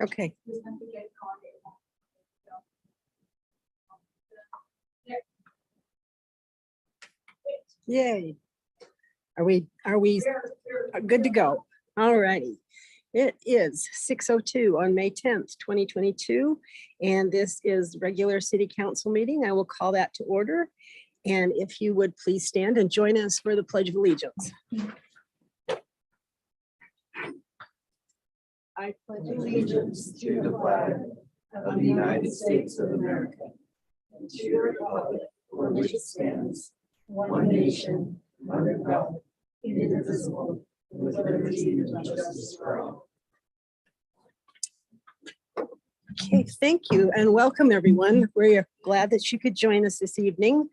Okay. Yay. Are we good to go? All righty. It is 6:02 on May 10th, 2022, and this is regular city council meeting. I will call that to order. And if you would please stand and join us for the Pledge of Allegiance. I pledge allegiance to the flag of the United States of America and to the republic for which it stands, one nation, under God, indivisible, with liberty and justice for all. Okay, thank you and welcome everyone. We're glad that you could join us this evening.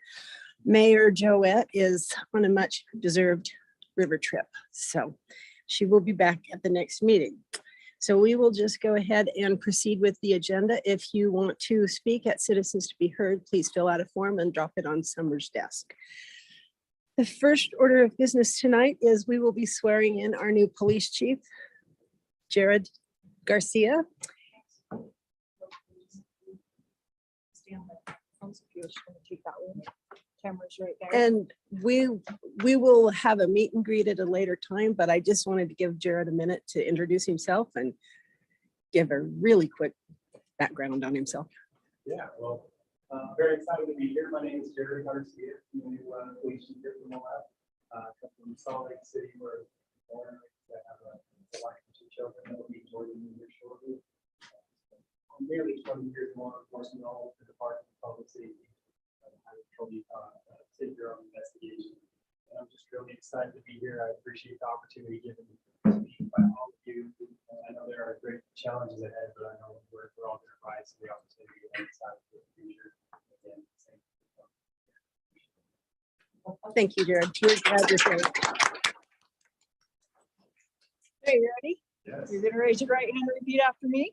Mayor Joette is on a much deserved river trip, so she will be back at the next meeting. So we will just go ahead and proceed with the agenda. If you want to speak at Citizens to be Heard, please fill out a form and drop it on Summer's desk. The first order of business tonight is we will be swearing in our new police chief, Jared Garcia. Cameras right there. And we will have a meet and greet at a later time, but I just wanted to give Jared a minute to introduce himself and give a really quick background on himself. Yeah, well, very excited to be here. My name is Jared Garcia, new police chief here from Moab. Come from Salt Lake City, where I have a wife and two children that will be joining me here shortly. Nearly 20 years in law enforcement, all with the Department of Public Safety. City Bureau of Investigation. And I'm just really excited to be here. I appreciate the opportunity given to me by all of you. I know there are great challenges ahead, but I know we're all going to rise to the opportunity and excited for the future. Again, Thank you, Jared. We're glad you're here. Okay, you ready? yes. You're gonna raise your right hand and repeat after me.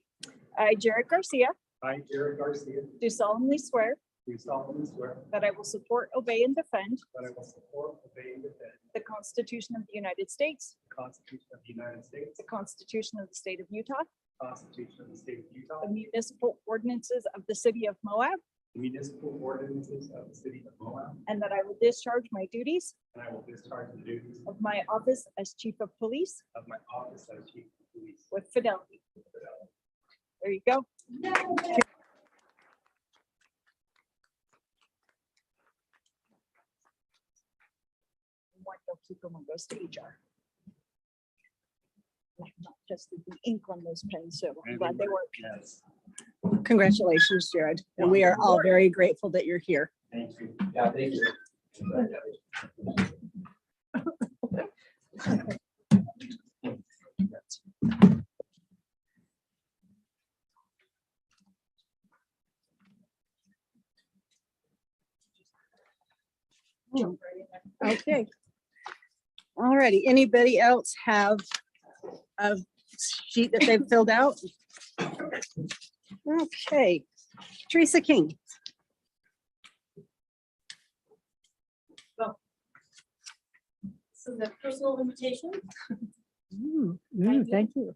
I, Jared Garcia, I, Jared Garcia, do solemnly swear do solemnly swear that I will support, obey, and defend that I will support, obey, and defend the Constitution of the United States, the Constitution of the United States, the Constitution of the State of Utah, the Constitution of the State of Utah, the municipal ordinances of the City of Moab, the municipal ordinances of the City of Moab, and that I will discharge my duties and I will discharge the duties of my office as Chief of Police of my office as Chief of Police. with fidelity. There you go. One, they'll keep them and goes to HR. Not just the ink on those pens, so I'm glad they work. Yes. Congratulations, Jared. And we are all very grateful that you're here. Thank you. Yeah, thank you. Okay. All righty. Anybody else have a sheet that they've filled out? Okay. Teresa King. So the personal invitation Thank you.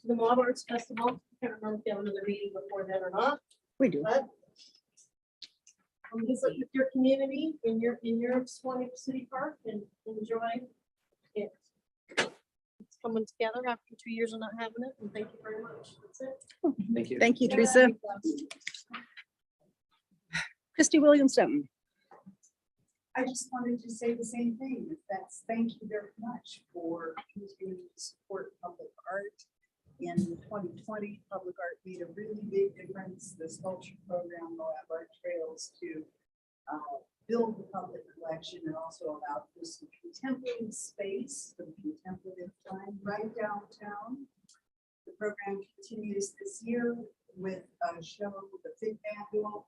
to the Moab Arts Festival. I can't remember if you have another meeting before that or not, We do. but visit with your community in your Swanee City Park and enjoy it. It's coming together after 2 years of not having it, and thank you very much. That's it. Thank you. Thank you, Teresa. Christy Williams-Sutton. I just wanted to say the same thing. That's thank you very much for continuing to support public art. In 2020, public art made a really big difference. The sculpture program, Moab Art Trails, to build the public collection and also allow for some contemplative space, some contemplative time right downtown. The program continues this year with a show, the fifth annual,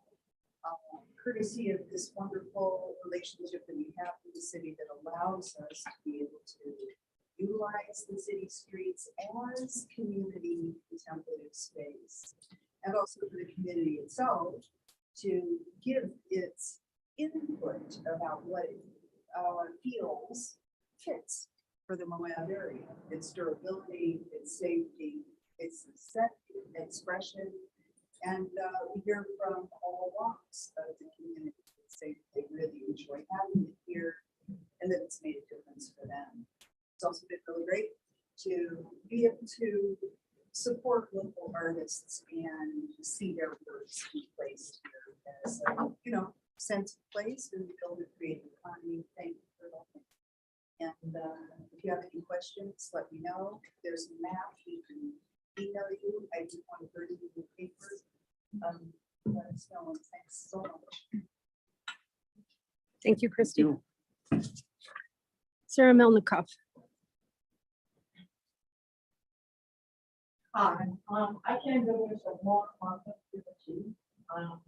courtesy of this wonderful relationship that we have with the city that allows us to be able to utilize the city streets as community contemplative space, and also for the community itself to give its input about what it feels fits for the Moab area. It's durability, it's safety, it's set expression. And we hear from all walks of the community that say they really enjoy having it here and that it's made a difference for them. It's also been really great to be able to support local artists and see their works be placed here as a, sense of place and build a creative economy. Thank you for that. And if you have any questions, let me know. There's a map we can email you. I do want to put it in the paper. Let us know. And thanks so much. Thank you, Christy. Sarah Melnikoff. Hi, I came to this a long time ago,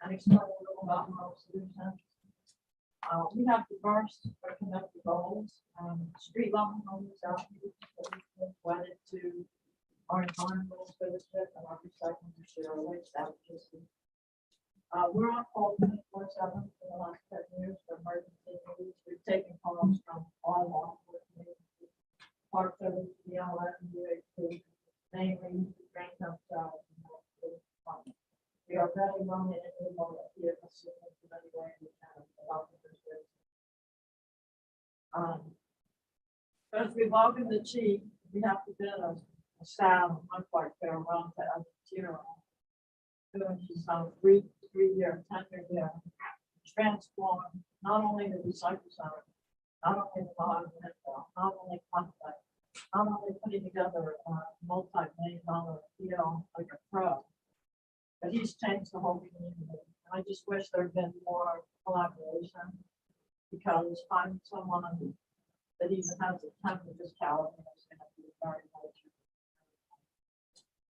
and explain a little about my solution. We have diverse connected goals, street level homes out here that we wedded to our environmental stewardship and our recycling and zero waste advocacy. We're on call 24/7 for the last 10 years for emergency needs. We've taken calls from all law enforcement agencies, Park Service, BLM, UHP, namely Grand Themselves. We are very well in the mode of the assistance in any way we can about the district. As we welcome the chief, we have to build a sound, unquite fair run to our zero. Doing some 3-year, 10-year there, transform not only the recycle center, not only the bottom landfill, not only contact, not only putting together a multi-million-dollar deal like a pro, but he's changed the whole community. And I just wish there'd been more collaboration, because finding someone that even has a temper this caliber is going to be very much.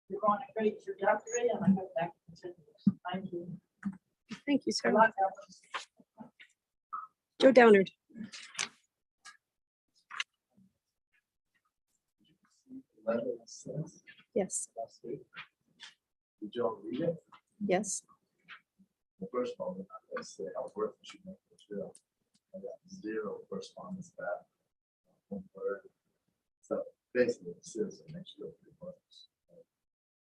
You're on a great trajectory, and I hope that continues. Thank you. Thank you, Good Sarah. luck, everyone. Joe Downard. Letter that says Yes. last week. Did y'all read it? Yes. The first one, I say how worth it should make the trail. I got 0 correspondence back. 1 word. So basically, it says it makes you pretty much.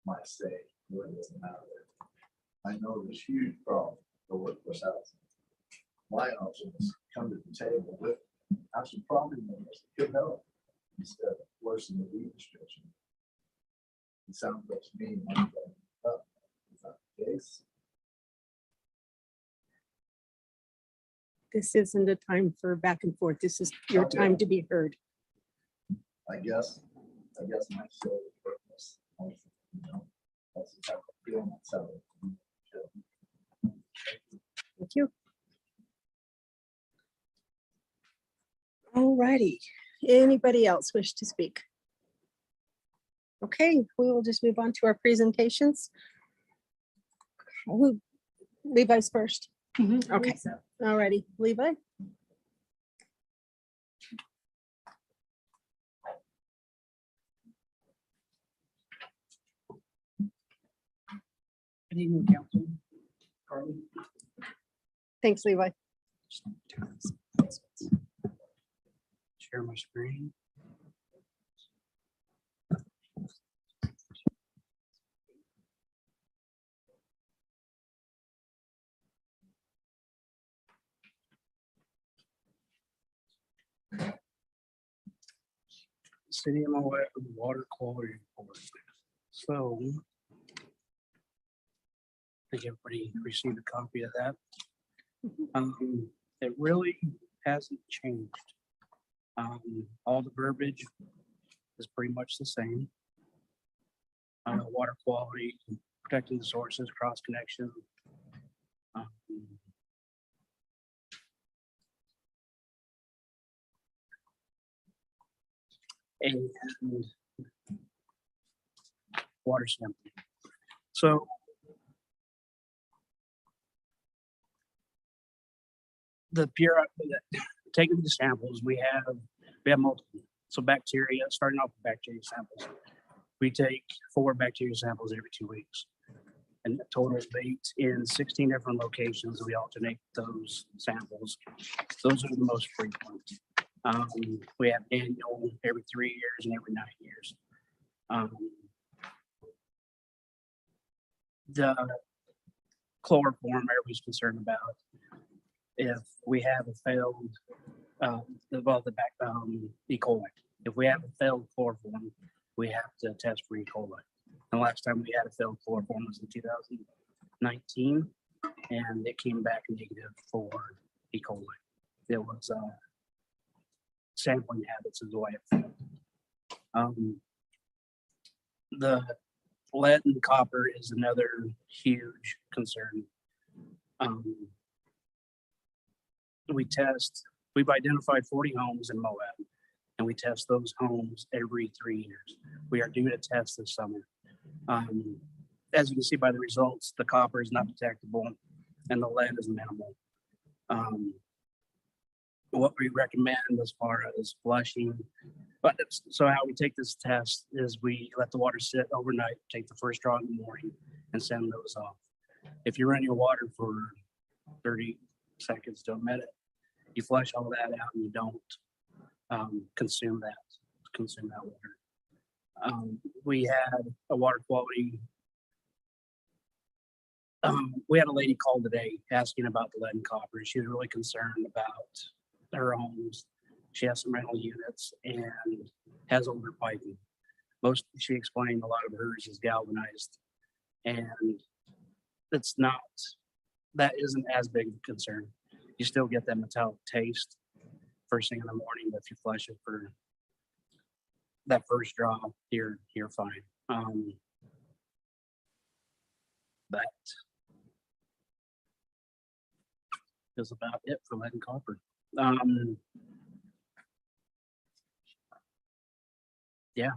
Might say, really doesn't matter. I know there's huge problem for workforce housing. My option is come to the table with, have some property members that could help instead of worsening the deed restriction. It sounds like to me, is that the case? This isn't a time for back and forth. This is your Okay. time to be heard. I guess my soul is worthless. That's the type of feeling that's out there. Thank you. All righty. Anybody else wish to speak? Okay, we will just move on to our presentations. Levi's first. Okay, all righty. Levi? Good evening, Council. Carly. Thanks, Levi. Share my screen. City of Moab Water Quality Report. So I think everybody received a copy of that. It really hasn't changed. All the verbiage is pretty much the same. Water quality, protecting the sources, cross connection. And water sampling. So the pure, taking the samples, we have multiple. So bacteria, starting off with bacteria samples. We take 4 bacteria samples every 2 weeks. And a total of 8 in 16 different locations. We alternate those samples. Those are the most frequent. We have annual every 3 years and every 9 years. The chloroform everybody's concerned about. If we have a failed, the E. coli. If we have a failed chloroform, we have to test for E. coli. The last time we had a failed chloroform was in 2019, and it came back negative for E. coli. It was sampling habits is why it failed. The lead and copper is another huge concern. We've identified 40 homes in Moab, and we test those homes every 3 years. We are due to test this summer. As you can see by the results, the copper is not detectable and the lead is minimal. What we recommend as far as flushing, so how we take this test is we let the water sit overnight, take the first draw in the morning and send those off. If you run your water for 30 seconds to a minute, you flush all that out and you don't consume that water. We had a water quality. We had a lady call today asking about the lead and copper. She was really concerned about her homes. She has some rental units and has older piping. She explained a lot of hers is galvanized, and that isn't as big of a concern. You still get that metallic taste first thing in the morning, but if you flush it for that first draw, you're fine. That is about it for lead and copper. Yeah.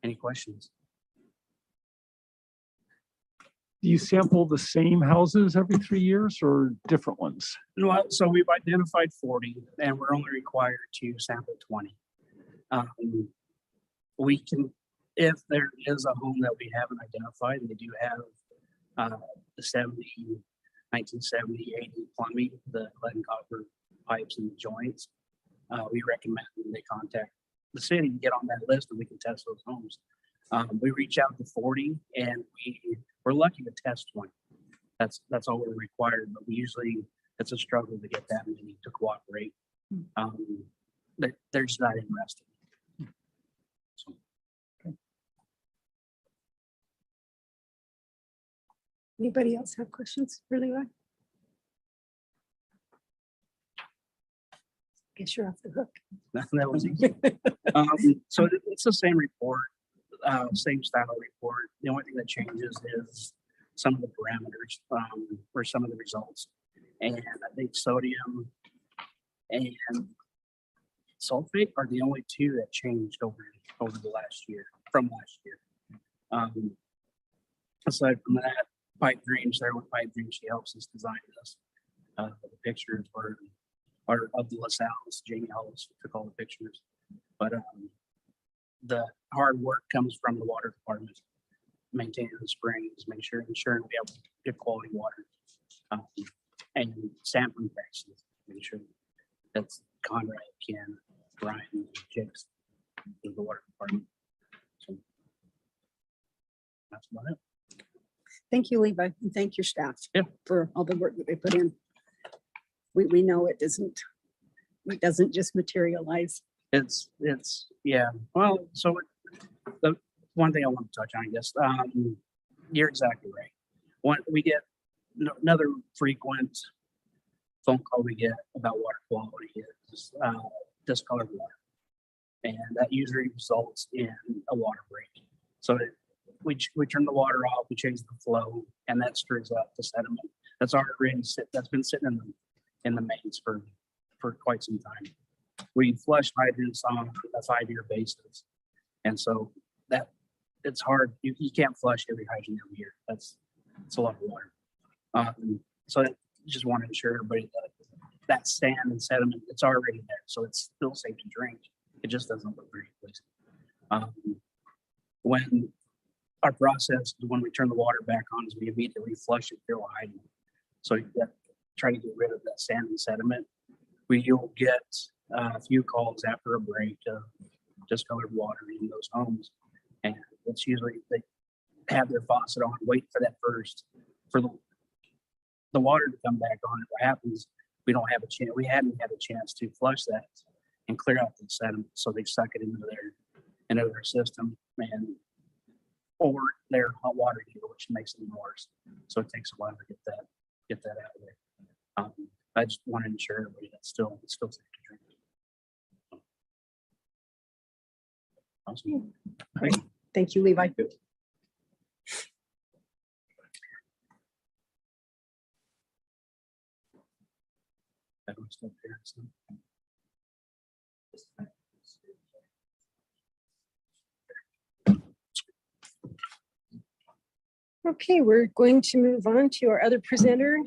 Any questions? Do you sample the same houses every 3 years or different ones? No, so we've identified 40 and we're only required to sample 20. We can, if there is a home that we haven't identified and they do have the 1970, 80 plumbing, the lead and copper pipes and joints, we recommend they contact the city to get on that list and we can test those homes. We reach out to 40 and we're lucky to test 20. That's all we're required, but we usually, it's a struggle to get that many to cooperate. They're just not interested. So. Anybody else have questions for Levi? Guess you're off the hook. That was easy. So it's the same report, same style report. The only thing that changes is some of the parameters or some of the results. And I think sodium and sulfate are the only two that changed over the last year, from last year. Aside from that, pipe dreams, there with pipe dreams, she helps us design this. The pictures are of the LaSalle's. Jamie Hollis took all the pictures, but the hard work comes from the water department, maintaining the springs, ensuring we have good quality water, and sampling practices, make sure that's Conrad, Ken, Brian, Jakes, the water department. So that's about it. Thank you, Levi, and thank your staff Yeah. for all the work that they put in. We know it doesn't just materialize. It's yeah. Well, so the one thing I want to touch on, I guess, you're exactly right. We get another frequent phone call we get about water quality is discolored water, and that usually results in a water break. So we turn the water off, we change the flow, and that stirs up the sediment that's been sitting in the mains for quite some time. We flush hydrants on a 5-year basis, and so that it's hard. You can't flush every hydrant every year. It's a lot of water. So I just want to ensure everybody that sand and sediment, it's already there, so it's still safe to drink. It just doesn't look very pleasing. When our process, when we turn the water back on, is we immediately flush it through a hydrant. So you try to get rid of that sand and sediment. You'll get a few calls after a break to discolored water in those homes. And it's usually they have their faucet on, wait for that first, for the water to come back on. What happens, we don't have a chance, we hadn't had a chance to flush that and clear out the sediment. So they suck it into their system and or their hot water heater, which makes it worse. So it takes a while to get that out of there. I just want to ensure everybody that's still safe to drink. Awesome. Great. Thank you, Levi. That was still there, so. Okay, we're going to move on to our other presenter,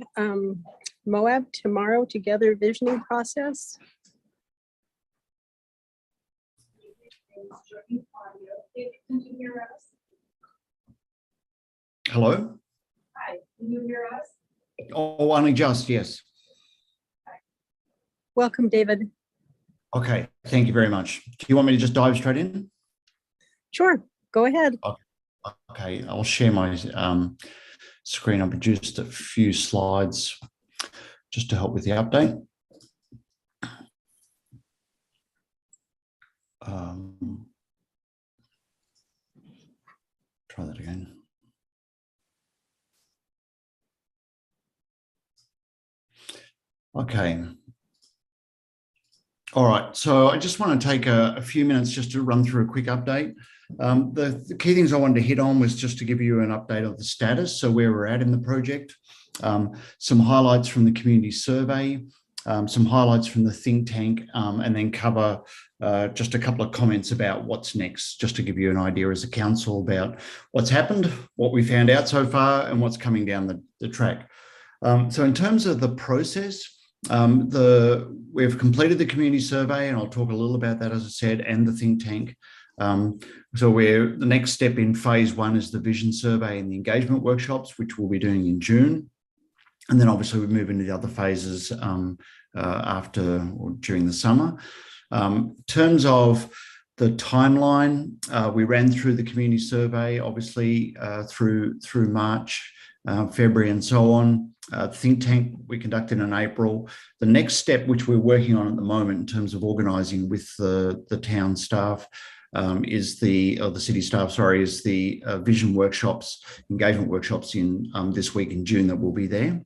Moab Tomorrow Together Visioning Process. Can you hear us? Hello? Hi, can you hear us? Oh, only just, yes. Welcome, David. Okay, thank you very much. Do you want me to just dive straight in? Sure, go ahead. Okay, I'll share my screen. I produced a few slides just to help with the update. Try that again. Okay. All right, so I just want to take a few minutes just to run through a quick update. The key things I wanted to hit on was just to give you an update of the status, so where we're at in the project, some highlights from the community survey, some highlights from the think tank, and then cover just a couple of comments about what's next, just to give you an idea as a council about what's happened, what we found out so far, and what's coming down the track. So in terms of the process, we've completed the community survey, and I'll talk a little about that, as I said, and the think tank. So the next step in phase 1 is the vision survey and the engagement workshops, which we'll be doing in June. And then obviously we move into the other phases after or during the summer. In terms of the timeline, we ran through the community survey, obviously through March, February and so on. Think tank we conducted in April. The next step, which we're working on at the moment in terms of organising with the town staff, is the city staff, sorry, is the vision workshops, engagement workshops in this week in June that will be there.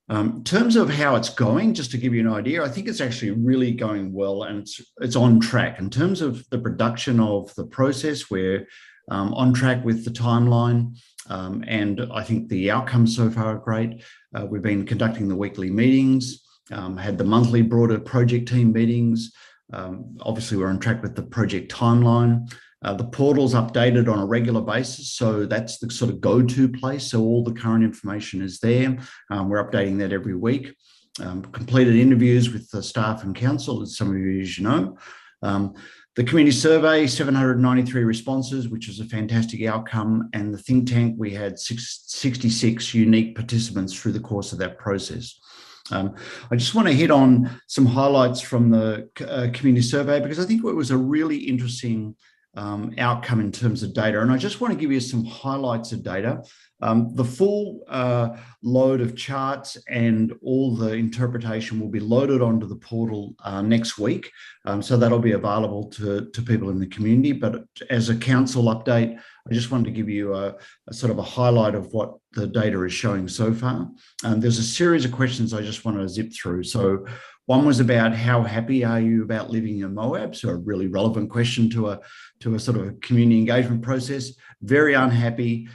In terms of how it's going, just to give you an idea, I think it's actually really going well and it's on track. In terms of the production of the process, we're on track with the timeline, and I think the outcomes so far are great. We've been conducting the weekly meetings, had the monthly broader project team meetings. Obviously, we're on track with the project timeline. The portal's updated on a regular basis, so that's the sort of go-to place. So all the current information is there. We're updating that every week. Completed interviews with the staff and council, as some of you as you know. The community survey, 793 responses, which is a fantastic outcome. And the think tank, we had 66 unique participants through the course of that process. I just want to hit on some highlights from the community survey, because I think it was a really interesting outcome in terms of data. And I just want to give you some highlights of data. The full load of charts and all the interpretation will be loaded onto the portal next week. So that'll be available to people in the community. But as a council update, I just wanted to give you a sort of a highlight of what the data is showing so far. There's a series of questions I just want to zip through. So one was about how happy are you about living in Moab? So a really relevant question to a sort of a community engagement process. Very unhappy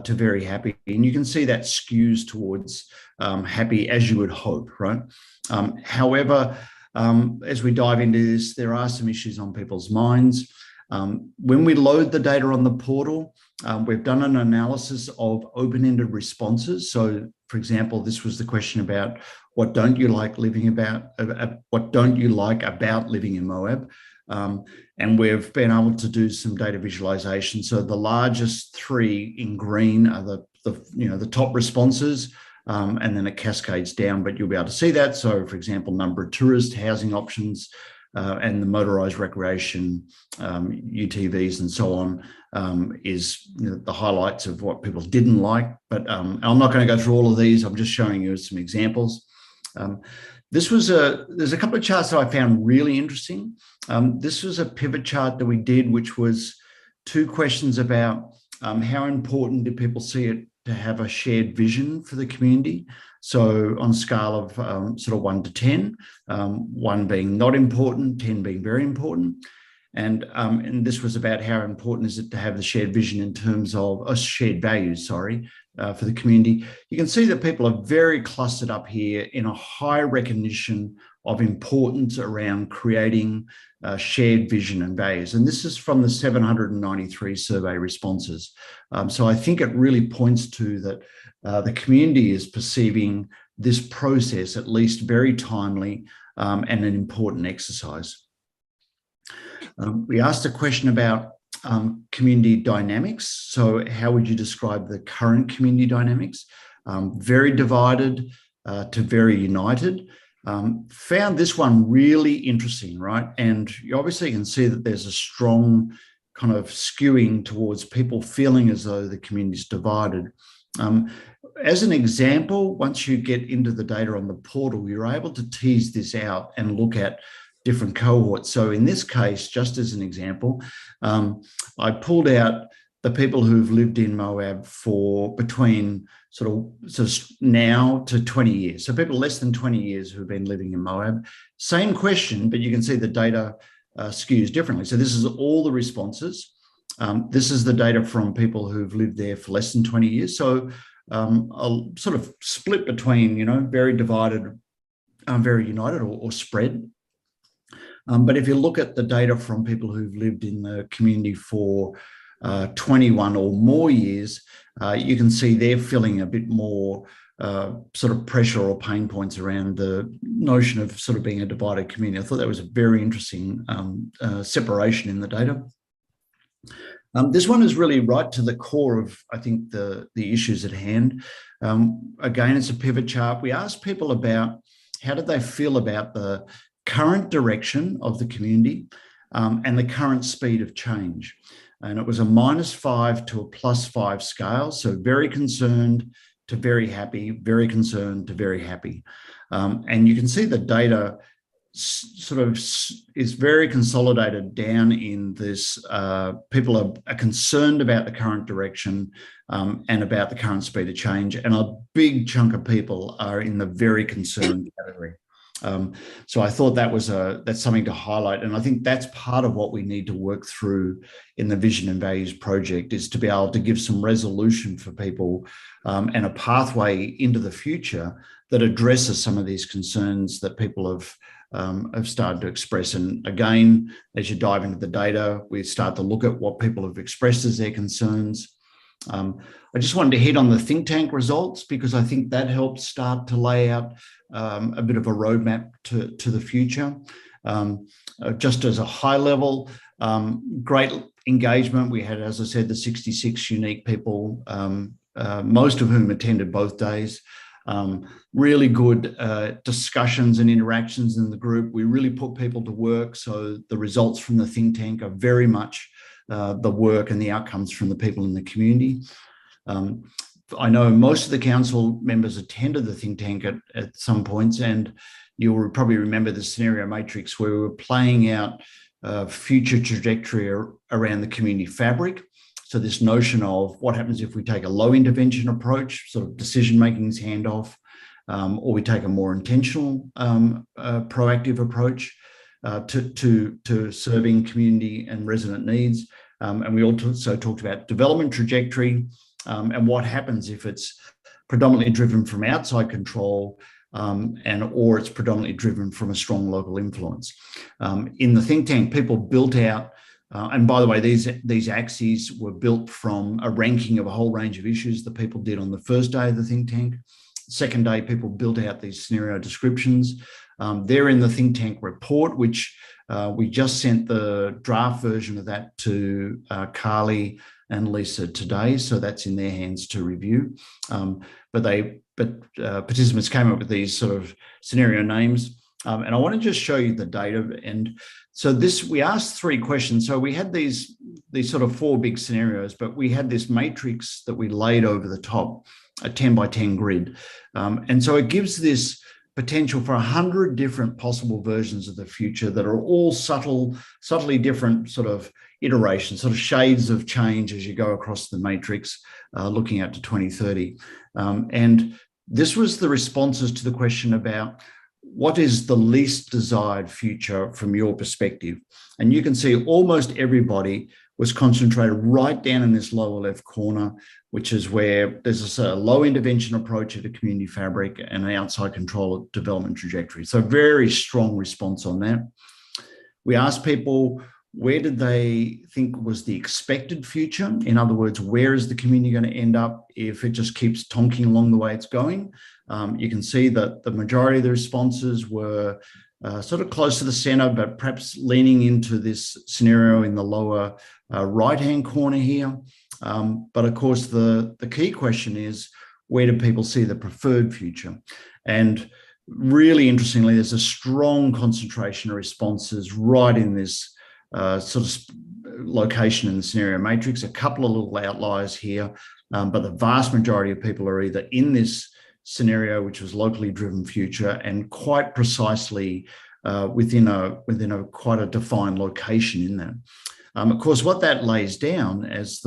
to very happy. And you can see that skews towards happy, as you would hope, right? However, as we dive into this, there are some issues on people's minds. When we load the data on the portal, we've done an analysis of open-ended responses. So, for example, this was the question about what don't you like living about, what don't you like about living in Moab? And we've been able to do some data visualization. So the largest three in green are the top responses. and then it cascades down, but you'll be able to see that. So, for example, number of tourist housing options and the motorised recreation, UTVs and so on, is the highlights of what people didn't like. But I'm not going to go through all of these. I'm just showing you some examples. There's a couple of charts that I found really interesting. This was a pivot chart that we did, which was 2 questions about how important do people see it to have a shared vision for the community. So on a scale of sort of 1 to 10, 1 being not important, 10 being very important. And this was about how important is it to have the shared vision in terms of shared values, sorry, for the community. You can see that people are very clustered up here in a high recognition of importance around creating shared vision and values. And this is from the 793 survey responses. So I think it really points to that the community is perceiving this process at least very timely and an important exercise. We asked a question about community dynamics. So how would you describe the current community dynamics? Very divided to very united. Found this one really interesting, right? And you obviously can see that there's a strong kind of skewing towards people feeling as though the community is divided. As an example, once you get into the data on the portal, you're able to tease this out and look at different cohorts. So in this case, just as an example, I pulled out the people who've lived in Moab for between sort of now to 20 years. So people less than 20 years who've been living in Moab. Same question, but you can see the data skews differently. So this is all the responses. This is the data from people who've lived there for less than 20 years. So a sort of split between, very divided, very united or spread. But if you look at the data from people who've lived in the community for 21 or more years, you can see they're feeling a bit more sort of pressure or pain points around the notion of sort of being a divided community. I thought that was a very interesting separation in the data. This one is really right to the core of, I think, the issues at hand. Again, it's a pivot chart. We asked people about how did they feel about the current direction of the community and the current speed of change. And it was a -5 to a +5 scale. So very concerned to very happy, very concerned to very happy. And you can see the data sort of is very consolidated down in this. People are concerned about the current direction and about the current speed of change. And a big chunk of people are in the very concerned category. So I thought that's something to highlight. And I think that's part of what we need to work through in the Vision and Values project, is to be able to give some resolution for people and a pathway into the future that addresses some of these concerns that people have started to express. And again, as you dive into the data, we start to look at what people have expressed as their concerns. I just wanted to hit on the think tank results because I think that helps start to lay out a bit of a roadmap to the future. Just as a high level, great engagement. We had, as I said, the 66 unique people, most of whom attended both days. Really good discussions and interactions in the group. We really put people to work. So the results from the think tank are very much the work and the outcomes from the people in the community. I know most of the council members attended the think tank at some points, and you'll probably remember the scenario matrix where we were playing out future trajectory around the community fabric. So this notion of what happens if we take a low intervention approach, sort of decision-making is handoff, or we take a more intentional proactive approach to serving community and resident needs. And we also talked about development trajectory and what happens if it's predominantly driven from outside control or it's predominantly driven from a strong local influence. In the think tank, people built out, and by the way, these axes were built from a ranking of a whole range of issues that people did on the first day of the think tank. Second day, people built out these scenario descriptions. They're in the think tank report, which we just sent the draft version of that to Carly and Lisa today, so that's in their hands to review. But participants came up with these sort of scenario names. And I want to just show you the data. And so we asked 3 questions. So we had these sort of 4 big scenarios, but we had this matrix that we laid over the top, a 10 by 10 grid. And so it gives this potential for 100 different possible versions of the future that are all subtly different sort of iterations, sort of shades of change as you go across the matrix, looking out to 2030. And this was the responses to the question about what is the least desired future from your perspective? And you can see almost everybody was concentrated right down in this lower left corner, which is where there's a low intervention approach at a community fabric and an outside control development trajectory. So very strong response on that. We asked people, where did they think was the expected future? In other words, where is the community going to end up if it just keeps tonking along the way it's going? You can see that the majority of the responses were sort of close to the center, but perhaps leaning into this scenario in the lower right-hand corner here. But of course, the key question is, where do people see the preferred future? And really interestingly, there's a strong concentration of responses right in this sort of location in the scenario matrix. A couple of little outliers here, but the vast majority of people are either in this scenario, which was locally driven future, and quite precisely within a quite a defined location in that. Of course, what that lays down as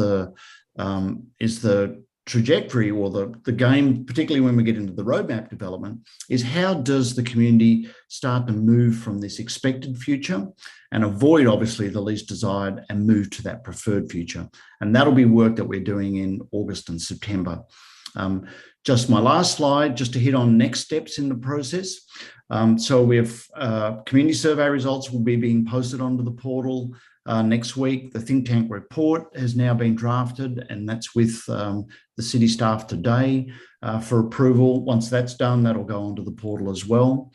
is the trajectory or the game, particularly when we get into the roadmap development, is how does the community start to move from this expected future and avoid obviously the least desired and move to that preferred future. And that'll be work that we're doing in August and September. Just my last slide, just to hit on next steps in the process. So we have community survey results will be being posted onto the portal next week. The think tank report has now been drafted, and that's with the city staff today for approval. Once that's done, that'll go onto the portal as well.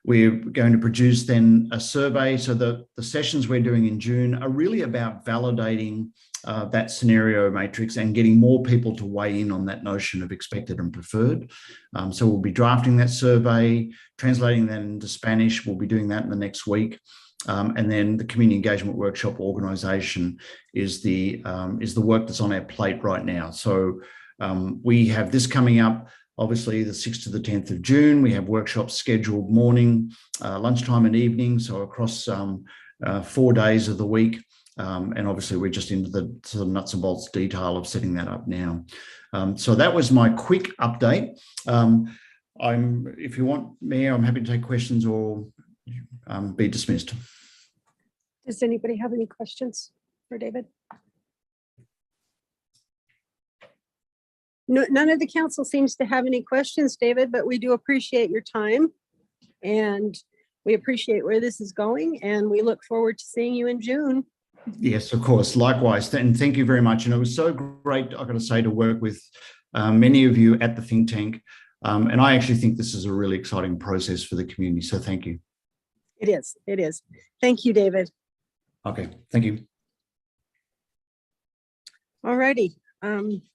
We're going to produce then a survey. So the sessions we're doing in June are really about validating that scenario matrix and getting more people to weigh in on that notion of expected and preferred. So we'll be drafting that survey, translating that into Spanish. We'll be doing that in the next week. And then the community engagement workshop organisation is the work that's on our plate right now. So we have this coming up, obviously the 6th to the 10th of June. We have workshops scheduled morning, lunchtime and evening, so across 4 days of the week. And obviously we're just into the sort of nuts and bolts detail of setting that up now. So that was my quick update. If you want, Mayor, I'm happy to take questions or be dismissed. Does anybody have any questions for David? No, none of the council seems to have any questions, David, but we do appreciate your time and we appreciate where this is going, and we look forward to seeing you in June. Yes, of course. Likewise. And thank you very much. And it was so great, I've got to say, to work with many of you at the think tank. And I actually think this is a really exciting process for the community. So thank you. It is. It is. Thank you, David. Okay. Thank you. All righty.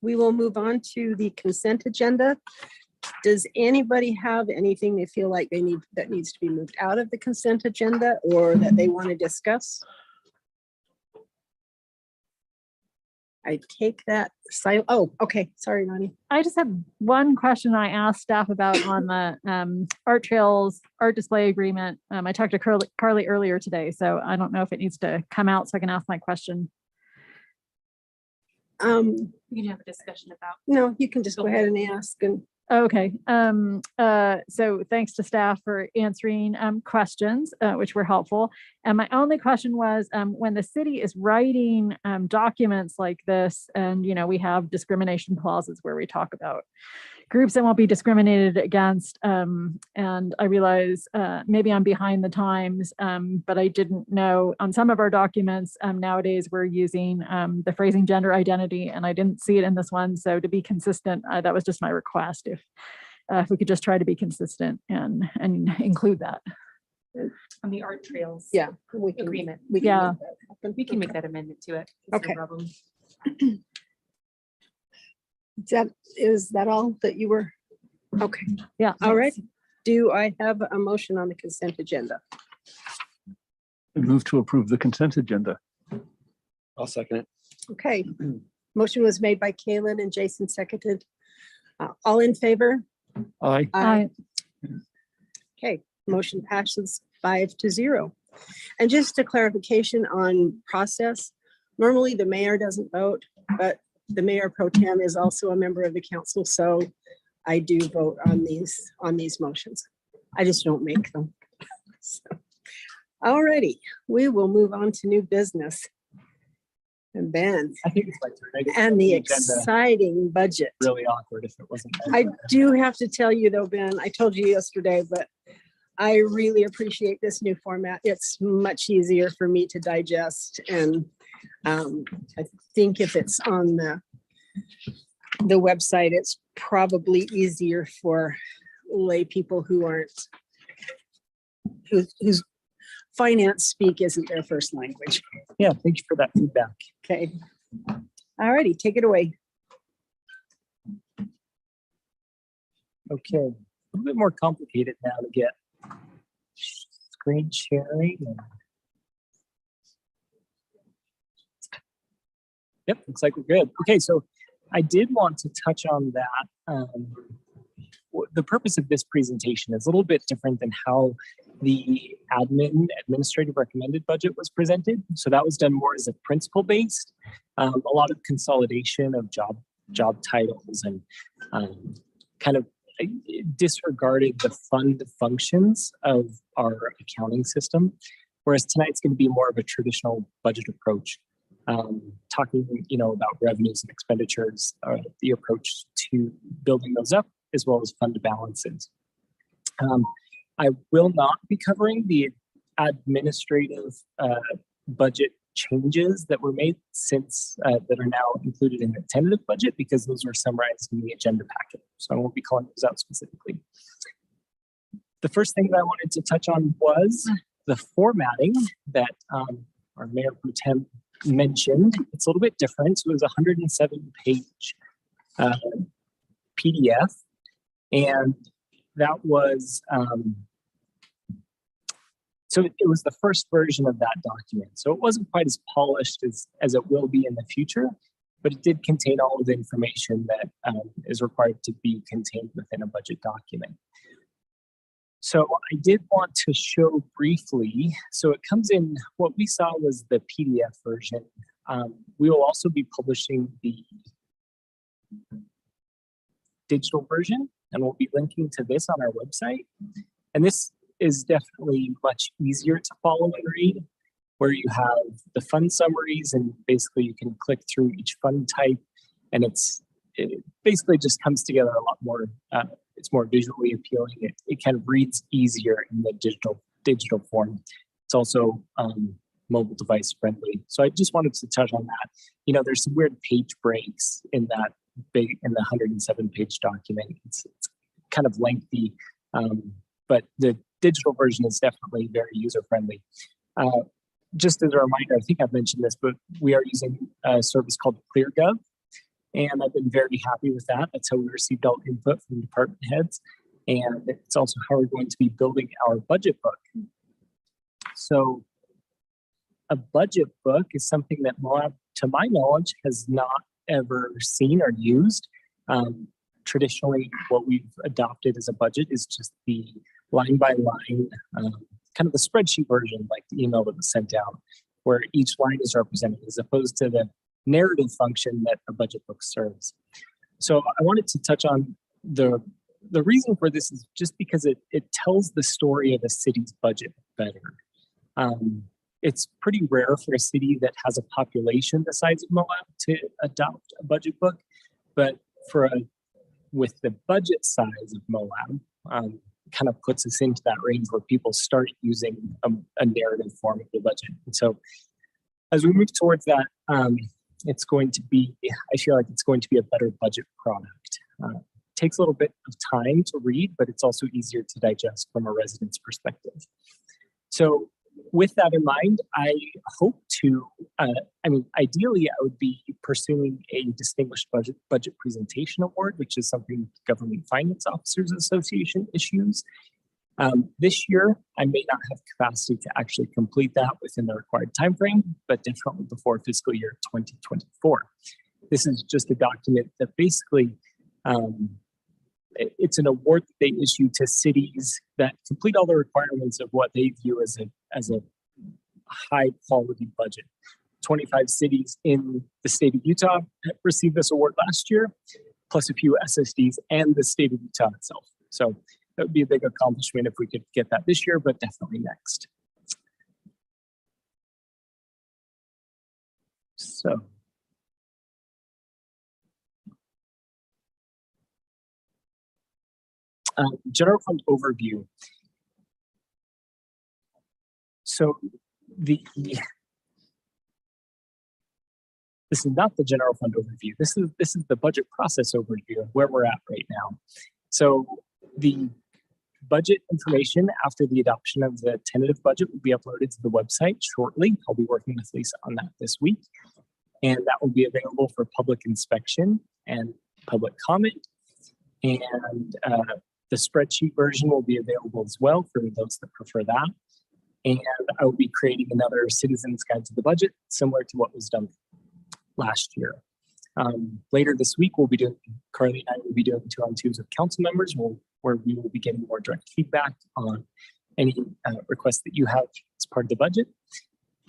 We will move on to the consent agenda. Does anybody have anything they feel like they need that needs to be moved out of the consent agenda or that they want to discuss? I take that. Oh, okay. Sorry, Ronnie. I just have one question I asked staff about on the art trails, art display agreement. I talked to Carly earlier today, so I don't know if it needs to come out so I can ask my question. You can have a discussion about. No, you can just go ahead and ask. And Okay. So thanks to staff for answering questions, which were helpful. And my only question was, when the city is writing documents like this, and we have discrimination clauses where we talk about groups that won't be discriminated against. And I realize maybe I'm behind the times, but I didn't know on some of our documents nowadays we're using the phrasing gender identity, and I didn't see it in this one. So to be consistent, that was just my request. If we could just try to be consistent and include that. On the art trails. yeah, we can, Agreement. We can Yeah. make that happen. We can make that amendment to it. It's no Okay. problem. Is that all that you were? Okay, Yeah. all right. Do I have a motion on the consent agenda? I move to approve the consent agenda. I'll second it. Okay, motion was made by Kaylin and Jason seconded. All in favor? Aye. Aye. Okay, motion passes 5-0. And just a clarification on process, normally the mayor doesn't vote, but the mayor pro tem is also a member of the council, so I do vote on these motions. I just don't make them. So, all righty, we will move on to new business. And Ben, I think it's my turn. I get and the agenda exciting budget. really awkward if it wasn't. I do have to tell you though, Ben, I told you yesterday, but I really appreciate this new format. It's much easier for me to digest. And I think if it's on the website, it's probably easier for lay people who aren't, whose finance speak isn't their first language. Yeah, thank you for that feedback. Okay. All righty, take it away. Okay, a little bit more complicated now to get screen sharing. Yep, looks like we're good. Okay, so I did want to touch on that. The purpose of this presentation is a little bit different than how the administrative recommended budget was presented. So that was done more as a principle based, a lot of consolidation of job titles and kind of disregarded the fund functions of our accounting system. Whereas tonight's going to be more of a traditional budget approach, talking, about revenues and expenditures, the approach to building those up, as well as fund balances. I will not be covering the administrative budget changes that were made since that are now included in the tentative budget, because those are summarized in the agenda packet. So I won't be calling those out specifically. The first thing that I wanted to touch on was the formatting that our Mayor Pro Tem mentioned. It's a little bit different. So it was a 107-page PDF, and that was so it was the first version of that document. So it wasn't quite as polished as it will be in the future, but it did contain all of the information that is required to be contained within a budget document. So I did want to show briefly, so it comes in, what we saw was the PDF version. We will also be publishing the digital version, and we'll be linking to this on our website. And this is definitely much easier to follow and read, where you have the fund summaries, and basically you can click through each fund type, and it basically just comes together a lot more. It's more visually appealing. It kind of reads easier in the digital form. It's also mobile device friendly. So I just wanted to touch on that. There's some weird page breaks in the 107-page document. It's kind of lengthy, but the digital version is definitely very user friendly. Just as a reminder, I think I've mentioned this, but we are using a service called ClearGov, and I've been very happy with that. That's how we received all input from department heads, and it's also how we're going to be building our budget book. So a budget book is something that Moab, to my knowledge, has not ever seen or used. Traditionally, what we've adopted as a budget is just the line by line, kind of the spreadsheet version, like the email that was sent out, where each line is represented, as opposed to the narrative function that a budget book serves. So I wanted to touch on the reason for this is just because it tells the story of a city's budget better. It's pretty rare for a city that has a population the size of Moab to adopt a budget book, but with the budget size of Moab, kind of puts us into that range where people start using a narrative form of the budget. And so as we move towards that, I feel like it's going to be a better budget product. Takes a little bit of time to read, but it's also easier to digest from a resident's perspective. So with that in mind, I hope to, ideally I would be pursuing a distinguished budget presentation award, which is something Government Finance Officers Association issues. This year, I may not have capacity to actually complete that within the required timeframe, but definitely before fiscal year 2024. This is just a document that basically, it's an award that they issue to cities that complete all the requirements of what they view as a high quality budget. 25 cities in the state of Utah received this award last year, plus a few SSDs and the state of Utah itself. So that would be a big accomplishment if we could get that this year, but definitely next. So. General fund overview. So this is not the general fund overview. This is the budget process overview of where we're at right now. So the budget information after the adoption of the tentative budget will be uploaded to the website shortly. I'll be working with Lisa on that this week, and that will be available for public inspection and public comment. And the spreadsheet version will be available as well for those that prefer that. And I will be creating another Citizens Guide to the Budget, similar to what was done last year. Later this week, Carly and I will be doing 2-on-2s with council members where we will be getting more direct feedback on any requests that you have as part of the budget.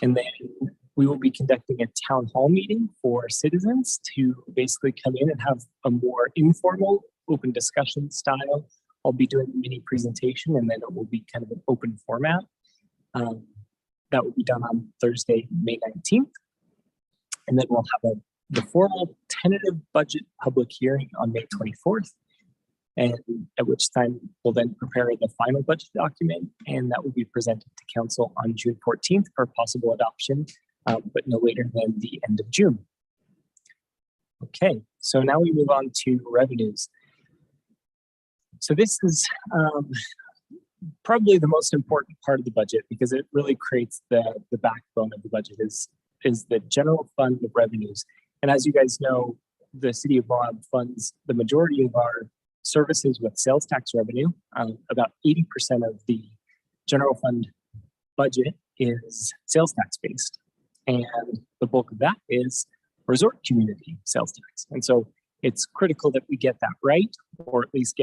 And then we will be conducting a town hall meeting for citizens to basically come in and have a more informal, open discussion style. I'll be doing a mini presentation, and then it will be kind of an open format. That will be done on Thursday, May 19th. And then we'll have the formal tentative budget public hearing on May 24th. And at which time we'll then prepare the final budget document, and that will be presented to council on June 14th for possible adoption, but no later than the end of June. Okay, so now we move on to revenues. So this is probably the most important part of the budget because it really creates the backbone of the budget is the general fund of revenues. And as you guys know, the city of Moab funds the majority of our services with sales tax revenue. About 80% of the general fund budget is sales tax based. And the bulk of that is resort community sales tax. And so it's critical that we get that right, or at least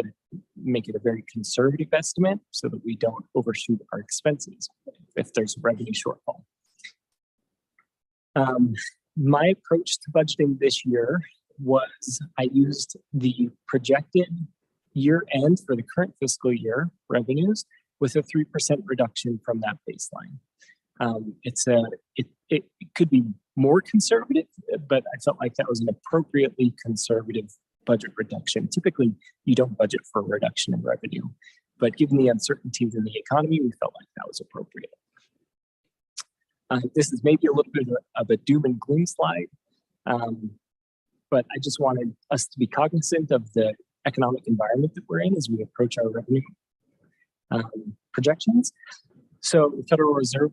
make it a very conservative estimate so that we don't overshoot our expenses if there's a revenue shortfall. My approach to budgeting this year was I used the projected year end for the current fiscal year revenues with a 3% reduction from that baseline. It could be more conservative, but I felt like that was an appropriately conservative budget reduction. Typically, you don't budget for a reduction in revenue, but given the uncertainties in the economy, we felt like that was appropriate. This is maybe a little bit of a doom and gloom slide, but I just wanted us to be cognizant of the economic environment that we're in as we approach our revenue projections. So the Federal Reserve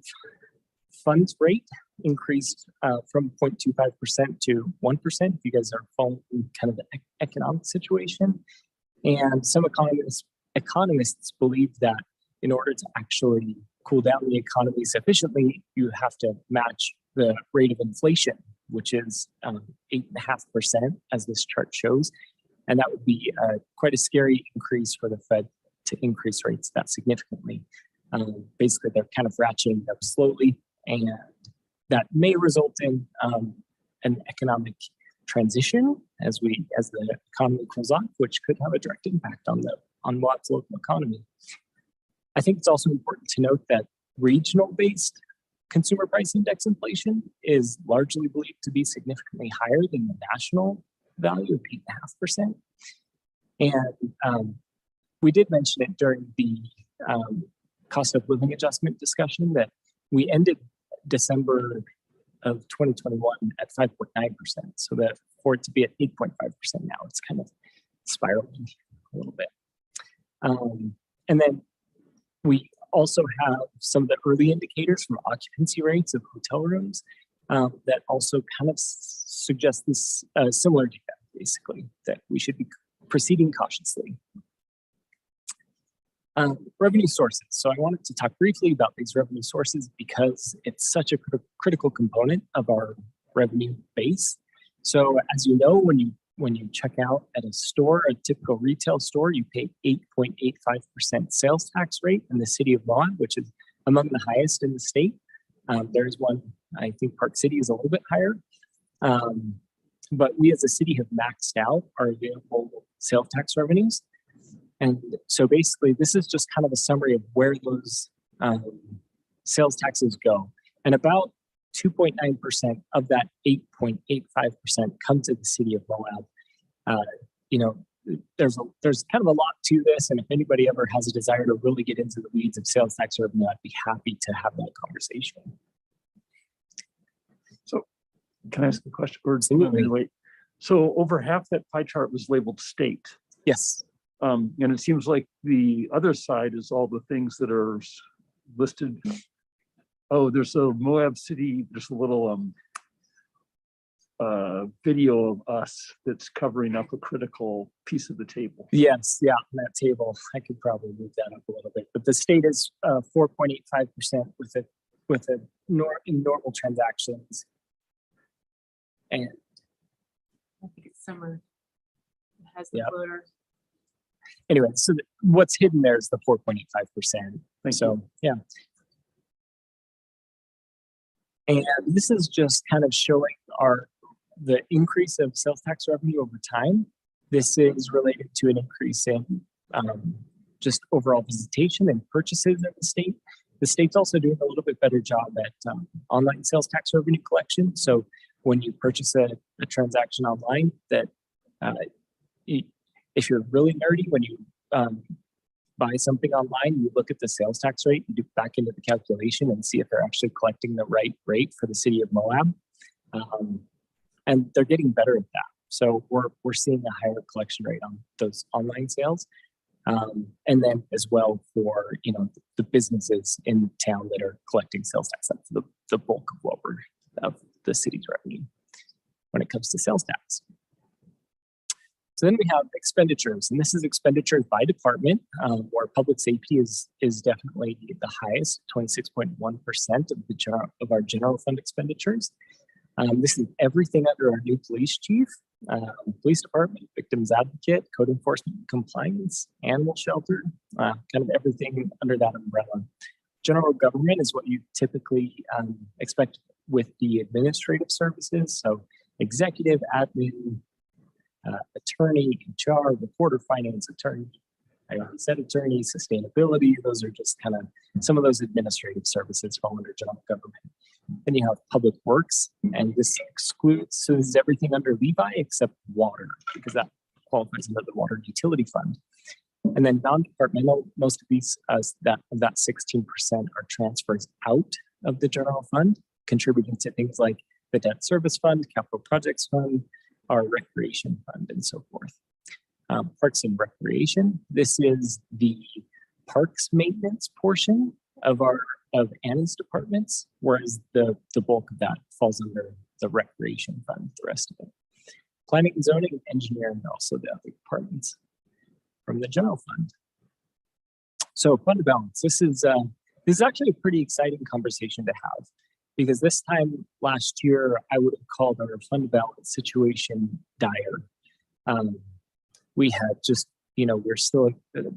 funds rate increased from 0.25% to 1%, if you guys are following kind of the economic situation. And some economists believe that in order to actually cool down the economy sufficiently, you have to match the rate of inflation, which is 8.5%, as this chart shows. And that would be quite a scary increase for the Fed to increase rates that significantly. Basically, they're kind of ratcheting up slowly, and that may result in an economic transition as the economy cools off, which could have a direct impact on Moab's local economy. I think it's also important to note that regional-based consumer price index inflation is largely believed to be significantly higher than the national value of 8.5%. And we did mention it during the cost of living adjustment discussion that we ended December of 2021 at 5.9%. So that for it to be at 8.5% now, it's kind of spiraling a little bit. And then we also have some of the early indicators from occupancy rates of hotel rooms that also kind of suggest this similar data, basically, that we should be proceeding cautiously. Revenue sources. So I wanted to talk briefly about these revenue sources because it's such a critical component of our revenue base. So as you know, when you check out at a store, a typical retail store, you pay 8.85% sales tax rate in the city of Moab, which is among the highest in the state. There's one, I think Park City is a little bit higher. But we as a city have maxed out our available sales tax revenues. And so basically, this is just kind of a summary of where those sales taxes go. And about 2.9% of that 8.85% come to the city of Moab. You know, there's kind of a lot to this, and if anybody ever has a desire to really get into the weeds of sales tax revenue, I'd be happy to have that conversation. So, can I ask a question? Absolutely. Wait. So over half that pie chart was labeled state. Yes. And it seems like the other side is all the things that are listed. Oh, there's a Moab City, there's a little video of us that's covering up a critical piece of the table. Yes, yeah, on that table, I could probably move that up a little bit. But the state is 4.85% in normal transactions. And I think it's summer. It has the Yeah. floater. anyway, so what's hidden there is the 4.85%. So, yeah. And this is just kind of showing the increase of sales tax revenue over time. This is related to an increase in just overall visitation and purchases in the state. The state's also doing a little bit better job at online sales tax revenue collection. So when you purchase a transaction online, that if you're really nerdy, when you buy something online, you look at the sales tax rate, you do back into the calculation and see if they're actually collecting the right rate for the city of Moab. And they're getting better at that. So we're seeing a higher collection rate on those online sales. And then as well for, the businesses in town that are collecting sales tax. That's the bulk of what of the city's revenue when it comes to sales tax. So then we have expenditures, and this is expenditures by department, where public safety is definitely the highest, 26.1% of our general fund expenditures. This is everything under our new police chief, police department, victims advocate, code enforcement and compliance, animal shelter, kind of everything under that umbrella. General government is what you typically expect with the administrative services. So executive, admin, attorney, HR, reporter, finance, attorney, I already said attorney, sustainability. Those are just kind of some of those administrative services fall under general government. Then you have public works, and this excludes, so this is everything under Levi except water, because that qualifies under the water utility fund. And then non-departmental, most of these, that 16% are transfers out of the general fund, contributing to things like the debt service fund, capital projects fund, our recreation fund, and so forth. Parks and recreation, this is the parks maintenance portion of Anna's departments, whereas the bulk of that falls under the recreation fund, the rest of it. Planning and zoning and engineering are also the other departments from the general fund. So fund balance, this is actually a pretty exciting conversation to have, because this time last year, I would have called our fund balance situation dire. We had just, we're still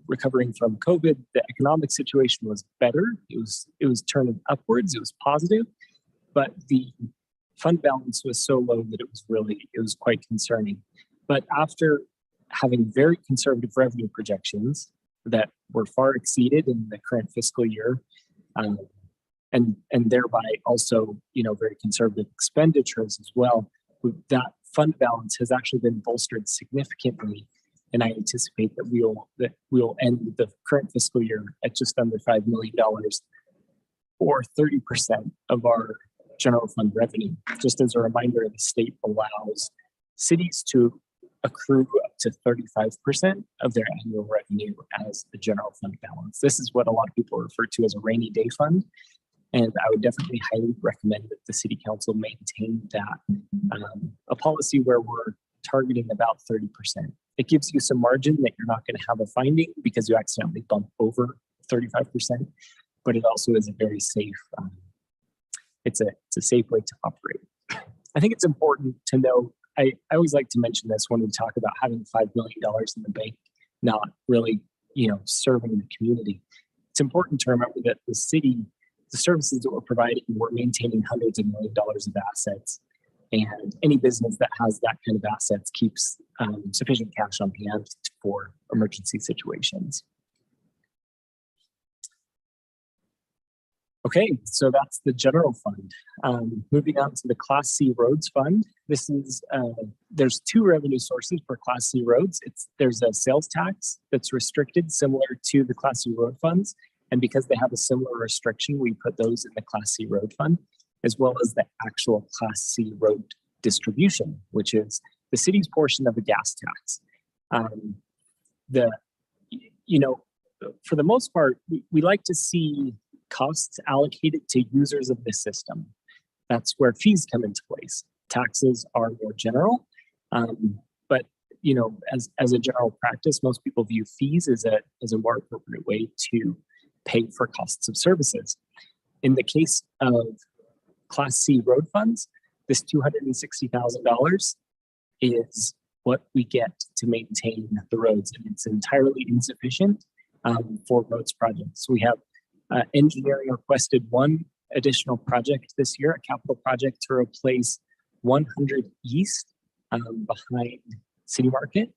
recovering from COVID. The economic situation was better. It was turning upwards. It was positive, but the fund balance was so low that it was quite concerning. But after having very conservative revenue projections that were far exceeded in the current fiscal year, and thereby also, very conservative expenditures as well, that fund balance has actually been bolstered significantly. And I anticipate that we'll end the current fiscal year at just under $5 million, or 30% of our general fund revenue. Just as a reminder, the state allows cities to accrue up to 35% of their annual revenue as the general fund balance. This is what a lot of people refer to as a rainy day fund. And I would definitely highly recommend that the city council maintain that, a policy where we're targeting about 30%. It gives you some margin that you're not going to have a finding because you accidentally bump over 35%, but it also is a very safe, it's a safe way to operate. I think it's important to know, I always like to mention this when we talk about having $5 million in the bank, not really, serving the community. It's important to remember that the city, the services that we're providing, we're maintaining hundreds of millions of dollars of assets. And any business that has that kind of assets keeps sufficient cash on hand for emergency situations. Okay, so that's the general fund. Moving on to the Class C roads fund. This is, there's two revenue sources for Class C roads. There's a sales tax that's restricted, similar to the Class C road funds. And because they have a similar restriction, we put those in the Class C road fund, as well as the actual Class C road distribution, which is the city's portion of the gas tax. For the most part, we like to see costs allocated to users of the system. That's where fees come into place. Taxes are more general, but as a general practice, most people view fees as a more appropriate way to pay for costs of services. In the case of Class C road funds, this $260,000 is what we get to maintain the roads, and it's entirely insufficient for roads projects. We have engineering requested one additional project this year, a capital project to replace 100 East behind City Market.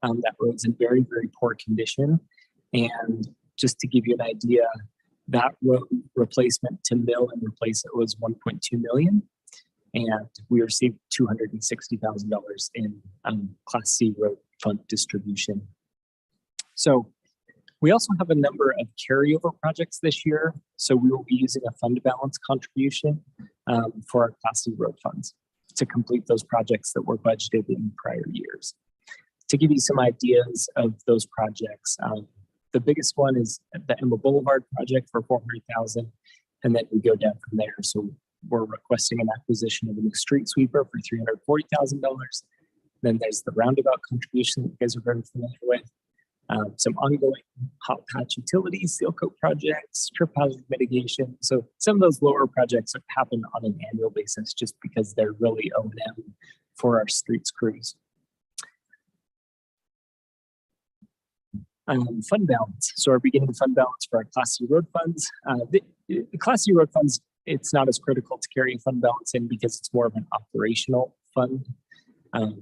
That road's in very, very poor condition. And just to give you an idea, that road replacement to mill and replace it was $1.2 million. And we received $260,000 in Class C road fund distribution. So we also have a number of carryover projects this year. So we will be using a fund balance contribution for our Class C road funds to complete those projects that were budgeted in prior years. To give you some ideas of those projects, the biggest one is the Emma Boulevard project for $400,000, and then we go down from there. So we're requesting an acquisition of a new street sweeper for $340,000. Then there's the roundabout contribution that you guys are very familiar with. Some ongoing hot patch utilities, seal coat projects, trip hazard mitigation. So some of those lower projects happen on an annual basis just because they're really O&M for our streets crews. Fund balance. So our beginning fund balance for our Class C road funds. The Class C road funds, it's not as critical to carry a fund balance in because it's more of an operational fund.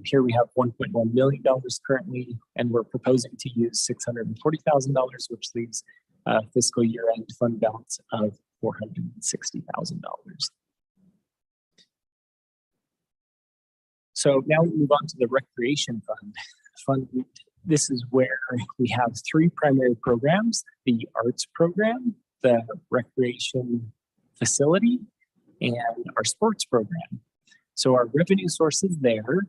Here we have $1.1 million currently, and we're proposing to use $640,000, which leaves a fiscal year-end fund balance of $460,000. So now we move on to the recreation fund. This is where we have three primary programs: the arts program, the recreation facility, and our sports program. So our revenue sources there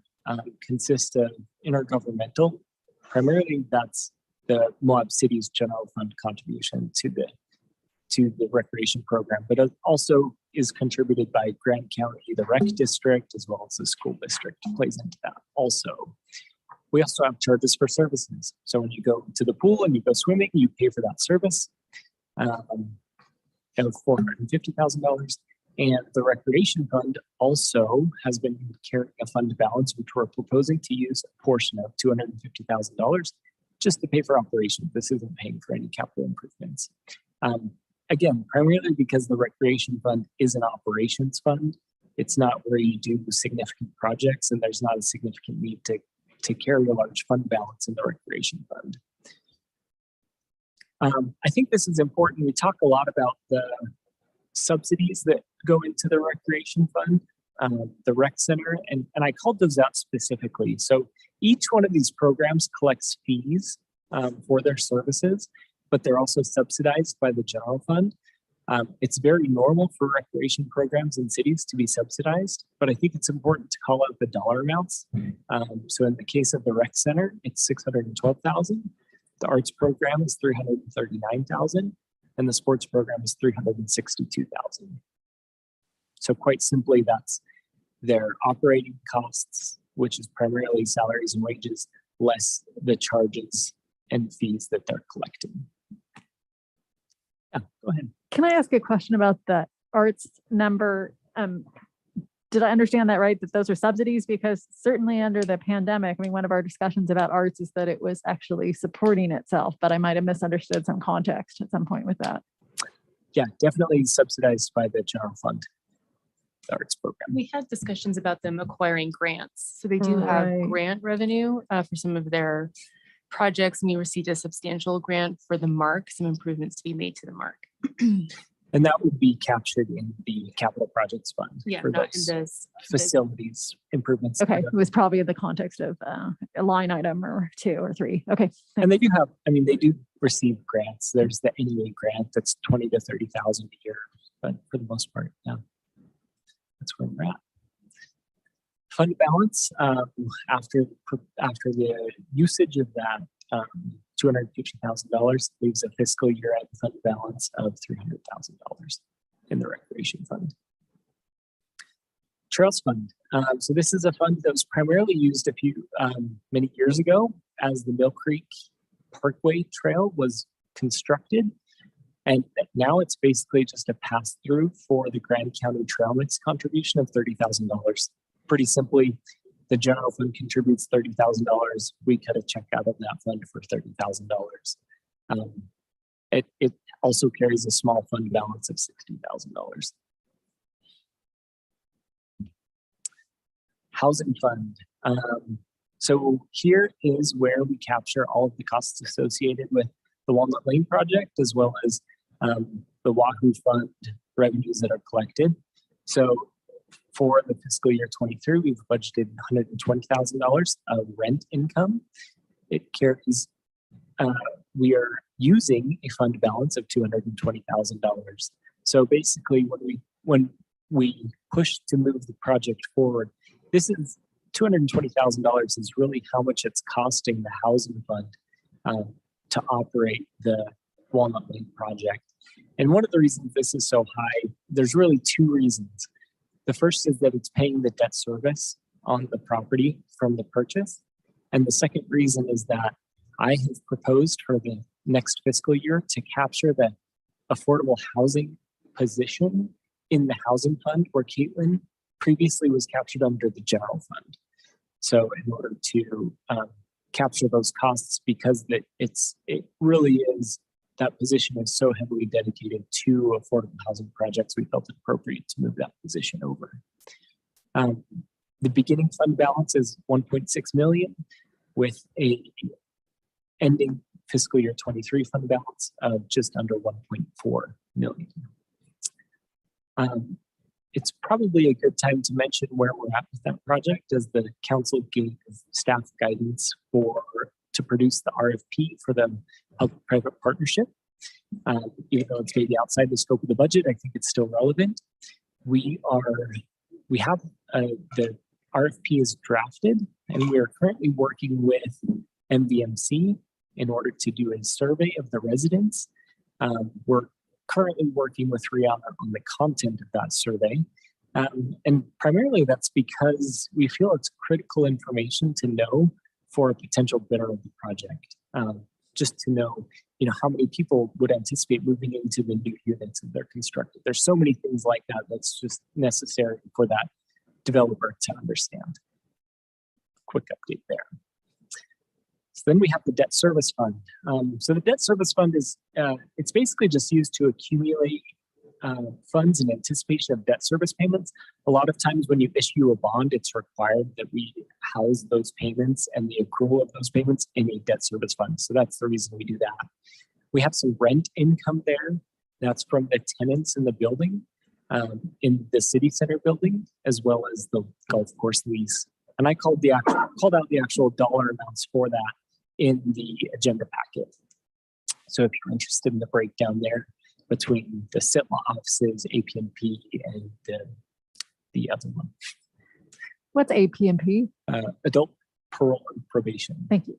consist of intergovernmental. Primarily, that's the Moab City's general fund contribution to the recreation program, but it also is contributed by Grand County, the rec district, as well as the school district plays into that also. We also have charges for services. So when you go to the pool and you go swimming, you pay for that service of $450,000. And the recreation fund also has been carrying a fund balance, which we're proposing to use a portion of $250,000 just to pay for operations. This isn't paying for any capital improvements. Again, primarily because the recreation fund is an operations fund. It's not where you do significant projects, and there's not a significant need to carry a large fund balance in the recreation fund. I think this is important. We talk a lot about the subsidies that go into the recreation fund, the rec center, and I called those out specifically. So each one of these programs collects fees for their services, but they're also subsidized by the general fund. It's very normal for recreation programs in cities to be subsidized, but I think it's important to call out the dollar amounts. So in the case of the rec center, it's $612,000. The arts program is $339,000, and the sports program is $362,000. So quite simply, that's their operating costs, which is primarily salaries and wages, less the charges and fees that they're collecting. Yeah, go ahead. Can I ask a question about the arts number? Did I understand that right, that those are subsidies? Because certainly under the pandemic, I mean, one of our discussions about arts is that it was actually supporting itself, but I might have misunderstood some context at some point with that. Yeah, definitely subsidized by the general fund, the arts program. We had discussions about them acquiring grants. So they do have Right. grant revenue for some of their projects. And we received a substantial grant for the mark, some improvements to be made to the mark. And that would be captured in the capital projects fund Yeah, for not in those this. facilities improvements. Okay, it was probably in the context of a line item or 2 or 3. Okay. And they do have, I mean, they do receive grants. There's the NEA grant that's 20 to 30,000 a year, but for the most part, yeah, that's where we're at. Fund balance, after the usage of that $250,000 leaves a fiscal year end fund balance of $300,000 in the recreation fund. Trails fund. So this is a fund that was primarily used many years ago as the Mill Creek Parkway Trail was constructed. And now it's basically just a pass through for the Grand County Trail Mix contribution of $30,000. Pretty simply, the general fund contributes $30,000. We cut a check out of that fund for $30,000. It also carries a small fund balance of $60,000. Housing fund. So here is where we capture all of the costs associated with the Walnut Lane project, as well as the Wahoo Fund revenues that are collected. So for the fiscal year 23, we've budgeted $120,000 of rent income. It carries, we are using a fund balance of $220,000. So basically when we push to move the project forward, this is $220,000 is really how much it's costing the housing fund to operate the Walnut Lane project. And one of the reasons this is so high, there's really 2 reasons. The first is that it's paying the debt service on the property from the purchase. And the second reason is that I have proposed for the next fiscal year to capture the affordable housing position in the housing fund where Caitlin previously was captured under the general fund. So in order to capture those costs, because it really is, that position is so heavily dedicated to affordable housing projects, we felt it appropriate to move that position over. The beginning fund balance is 1.6 million with a ending fiscal year 23 fund balance of just under 1.4 million. It's probably a good time to mention where we're at with that project, as the council gave staff guidance to produce the RFP for the public-private partnership. Even though it's maybe outside the scope of the budget, I think it's still relevant. We have the RFP is drafted, and we are currently working with MVMC in order to do a survey of the residents. We're currently working with Rihanna on the content of that survey. And primarily that's because we feel it's critical information to know for a potential bidder of the project. Just to know, how many people would anticipate moving into the new units that they're constructed. There's so many things like that that's just necessary for that developer to understand. Quick update there. So then we have the debt service fund. So the debt service fund is, it's basically just used to accumulate funds in anticipation of debt service payments. A lot of times when you issue a bond, it's required that we house those payments and the accrual of those payments in a debt service fund. So that's the reason we do that. We have some rent income there. That's from the tenants in the building, in the city center building, as well as the golf course lease. And I called out the actual dollar amounts for that in the agenda packet. So if you're interested in the breakdown there, between the SIT law offices, APNP, and the other one, What's APNP? adult parole and probation. Thank you.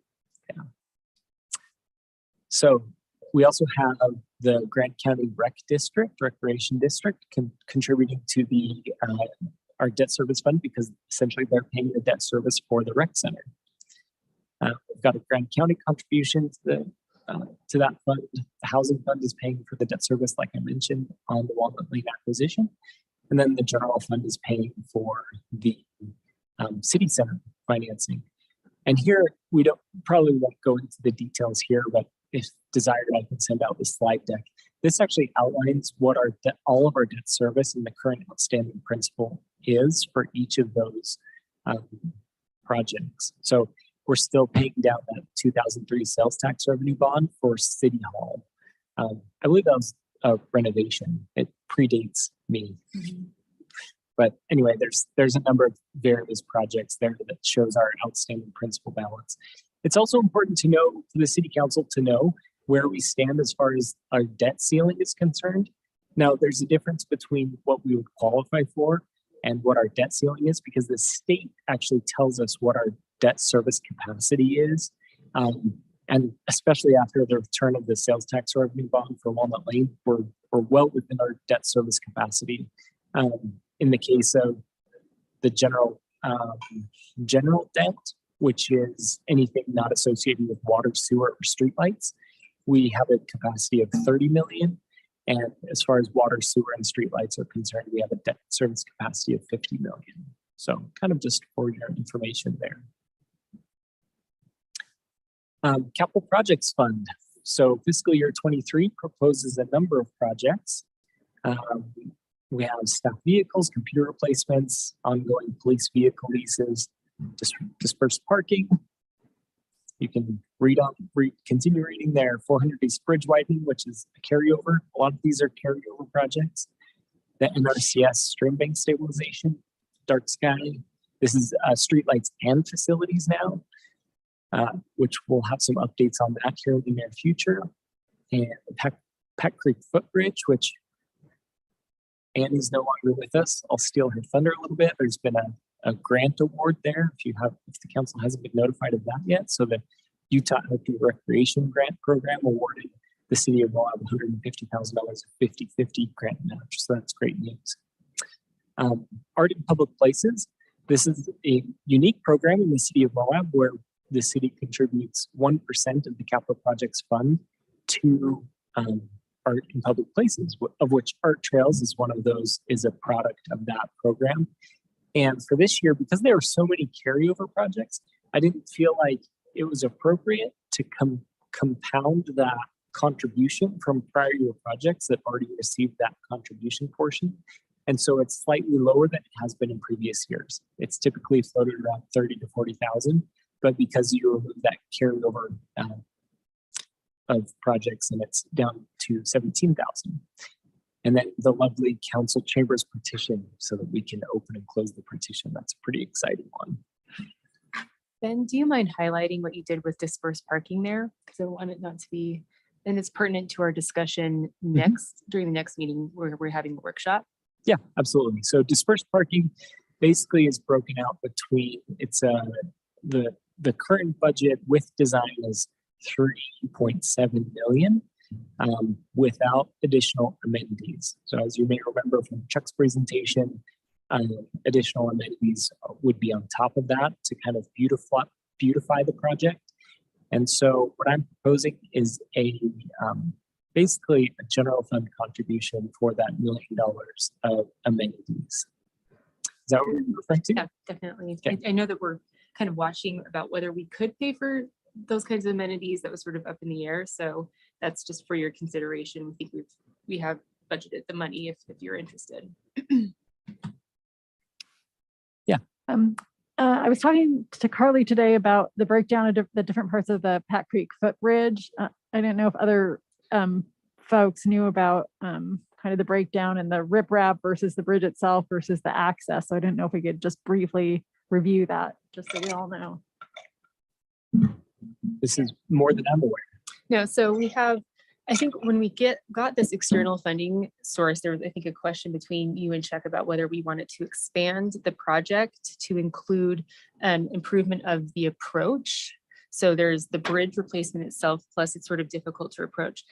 So we also have the Grant County Recreation District, contributing to our debt service fund, because essentially they're paying the debt service for the rec center. We've got a Grant County contribution to that fund. The housing fund is paying for the debt service, like I mentioned, on the Walnut Lane acquisition. And then the general fund is paying for the city center financing. And here, we probably won't go into the details here, but if desired, I can send out the slide deck. This actually outlines what all of our debt service and the current outstanding principal is for each of those projects. So we're still paying down that 2003 sales tax revenue bond for City Hall. I believe that was a renovation. It predates me. But anyway, there's a number of various projects there that shows our outstanding principal balance. It's also important to know, for the city council to know where we stand as far as our debt ceiling is concerned. Now, there's a difference between what we would qualify for and what our debt ceiling is, because the state actually tells us what our debt service capacity is. And especially after the return of the sales tax revenue bond for Walnut Lane, we're well within our debt service capacity. In the case of the general debt, which is anything not associated with water, sewer, or streetlights, we have a capacity of 30 million. And as far as water, sewer, and streetlights are concerned, we have a debt service capacity of 50 million. So kind of just for your information there. Capital Projects Fund. So fiscal year 23 proposes a number of projects. We have staff vehicles, computer replacements, ongoing police vehicle leases, dispersed parking. You can continue reading there. 400 East Bridge widening, which is a carryover. A lot of these are carryover projects. The NRCS stream bank stabilization, dark sky. This is streetlights and facilities now, which we'll have some updates on that here in the near future. And the Pack Creek Footbridge, which Annie's no longer with us. I'll steal her thunder a little bit. There's been a grant award there, if the council hasn't been notified of that yet. So the Utah Outdoor Recreation Grant Program awarded the city of Moab $150,000 of 50-50 grant match. So that's great news. Art in Public Places. This is a unique program in the city of Moab where the city contributes 1% of the capital projects fund to art in public places, of which Art Trails is one of those, is a product of that program. And for this year, because there are so many carryover projects, I didn't feel like it was appropriate to compound that contribution from prior year projects that already received that contribution portion. And so it's slightly lower than it has been in previous years. It's typically floated around 30 to 40,000, but because you remove that carryover of projects, and it's down to 17,000. And then the lovely council chambers petition, so that we can open and close the petition. That's a pretty exciting one. Ben, do you mind highlighting what you did with dispersed parking there? Because I want it not to be, and it's pertinent to our discussion during the next meeting where we're having a workshop. Yeah, absolutely. So dispersed parking basically is broken out between, it's the current budget with design is 3.7 million without additional amenities. So as you may remember from Chuck's presentation, additional amenities would be on top of that to kind of beautify the project. And so what I'm proposing is basically a general fund contribution for that $1 million of amenities. Is that what you're referring to? Yeah, definitely. Okay. I know that we're kind of watching about whether we could pay for those kinds of amenities. That was sort of up in the air. So that's just for your consideration. We think we have budgeted the money if you're interested. Yeah. I was talking to Carly today about the breakdown of the different parts of the Pack Creek Footbridge. I didn't know if other folks knew about kind of the breakdown and the riprap versus the bridge itself versus the access. So I didn't know if we could just briefly review that, just so we all know. This is more than I'm aware. No, so we have, I think when we got this external funding source, there was, I think, a question between you and Chuck about whether we wanted to expand the project to include an improvement of the approach. So there's the bridge replacement itself, plus it's sort of difficult to approach.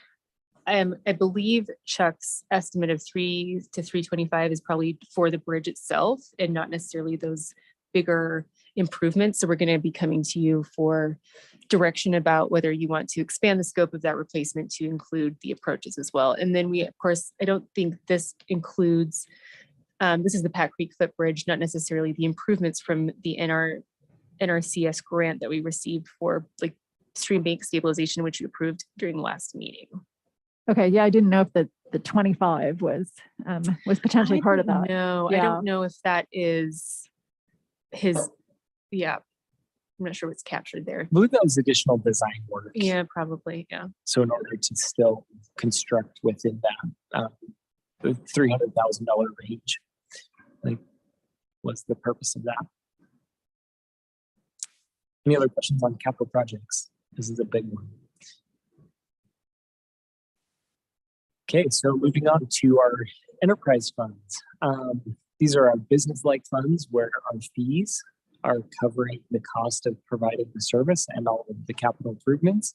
I believe Chuck's estimate of 3 to 325 is probably for the bridge itself and not necessarily those bigger improvements. So we're going to be coming to you for direction about whether you want to expand the scope of that replacement to include the approaches as well. And then we, of course, I don't think this includes, this is the Pat Creek Foot Bridge, not necessarily the improvements from the NRCS grant that we received for like stream bank stabilization, which we approved during the last meeting. Okay, yeah, I didn't know if the 25 was potentially part of that. No, Yeah. I don't know if that is his, yeah, I'm not sure what's captured there. I believe that was additional design work. Yeah, probably, yeah. So in order to still construct within that, the $300,000 range, like, what's the purpose of that? Any other questions on capital projects? This is a big one. Okay, so moving on to our enterprise funds. These are our business-like funds where our fees are covering the cost of providing the service and all of the capital improvements.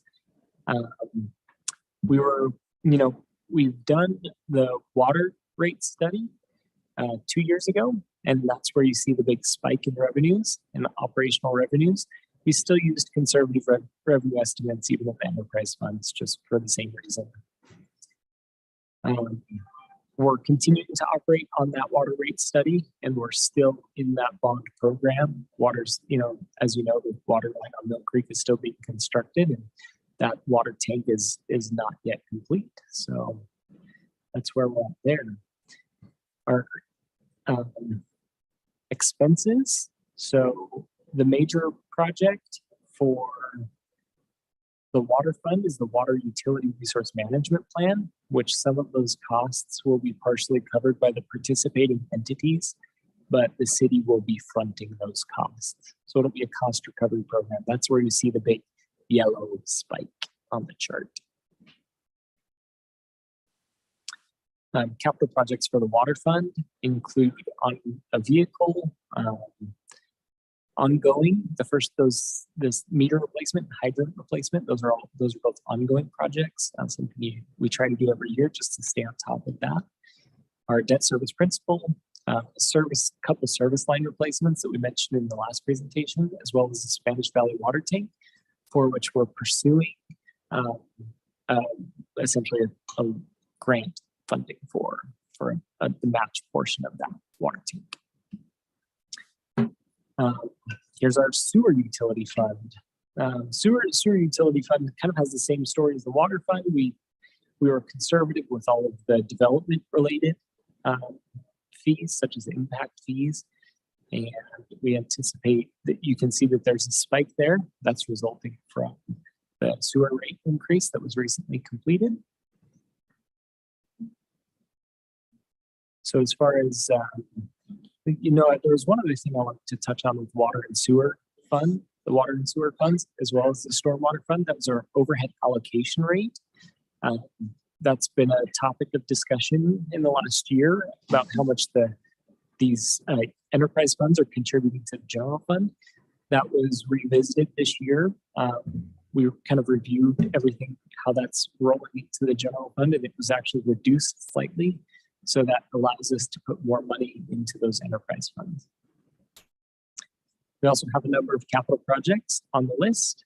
We've done the water rate study 2 years ago, and that's where you see the big spike in revenues and operational revenues. We still used conservative revenue estimates even with the enterprise funds, just for the same reason. We're continuing to operate on that water rate study, and we're still in that bond program. Water's, as you know, the water line on Mill Creek is still being constructed, and that water tank is not yet complete. So that's where we're at there. Our expenses. So the major project for the water fund is the Water Utility Resource Management Plan, which some of those costs will be partially covered by the participating entities, but the city will be fronting those costs. So it'll be a cost recovery program. That's where you see the big yellow spike on the chart. Capital projects for the water fund include on a vehicle, ongoing. This meter replacement, hydrant replacement, those are both ongoing projects. Something we try to do every year just to stay on top of that. Our debt service principal, couple service line replacements that we mentioned in the last presentation, as well as the Spanish Valley water tank, for which we're pursuing essentially a grant funding for the match portion of that water tank. Here's our sewer utility fund. Sewer utility fund kind of has the same story as the water fund. We were conservative with all of the development related fees, such as impact fees, and we anticipate that you can see that there's a spike there. That's resulting from the sewer rate increase that was recently completed. So as far as there was one other thing I wanted to touch on with water and sewer fund, the water and sewer funds, as well as the stormwater fund. That was our overhead allocation rate. That's been a topic of discussion in the last year about how much these enterprise funds are contributing to the general fund. That was revisited this year. We kind of reviewed everything, how that's rolling into the general fund, and it was actually reduced slightly. So that allows us to put more money into those enterprise funds. We also have a number of capital projects on the list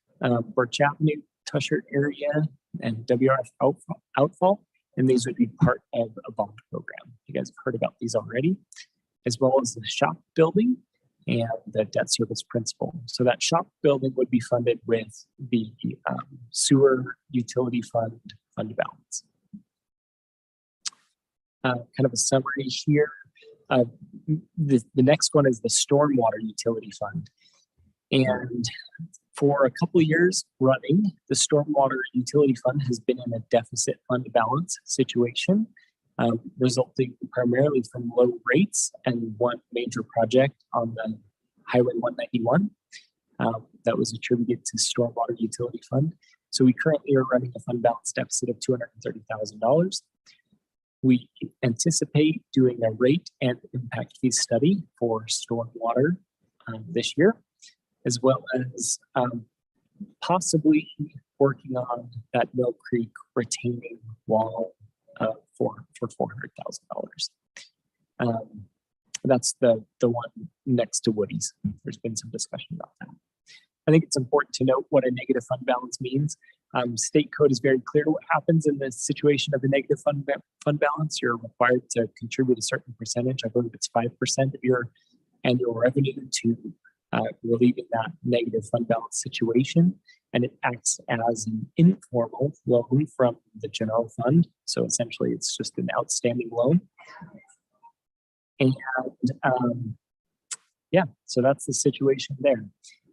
for Chappaqua, Tusher area, and WRF outfall, and these would be part of a bond program. You guys have heard about these already, as well as the shop building and the debt service principal. So that shop building would be funded with the sewer utility fund balance. Kind of a summary here. The next one is the stormwater utility fund. And for a couple of years running, the stormwater utility fund has been in a deficit fund balance situation, resulting primarily from low rates and one major project on the Highway 191 that was attributed to stormwater utility fund. So we currently are running a fund balance deficit of $230,000. We anticipate doing a rate and impact fee study for stormwater this year, as well as possibly working on that Mill Creek retaining wall for $400,000. That's the one next to Woody's. There's been some discussion about that. I think it's important to note what a negative fund balance means. State code is very clear what happens in the situation of a negative fund balance. You're required to contribute a certain percentage. I believe it's 5% of your annual revenue to relieving that negative fund balance situation. And it acts as an informal loan from the general fund. So essentially it's just an outstanding loan. And yeah, so that's the situation there.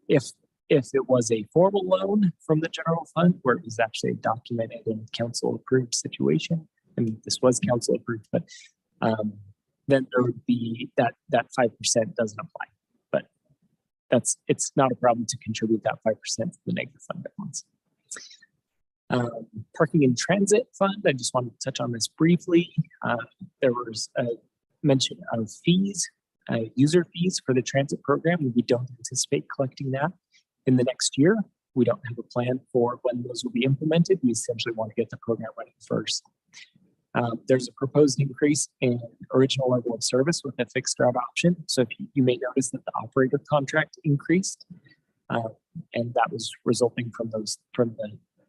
If it was a formal loan from the general fund where it was actually a documented and council approved situation, I mean, this was council approved, but then there would be that 5% doesn't apply. But it's not a problem to contribute that 5% to the negative fund balance. Parking and transit fund, I just wanted to touch on this briefly. There was a mention of fees, user fees for the transit program. We don't anticipate collecting that in the next year. We don't have a plan for when those will be implemented. We essentially want to get the program running first. There's a proposed increase in original level of service with a fixed route option. So if you may notice that the operator contract increased, and that was resulting from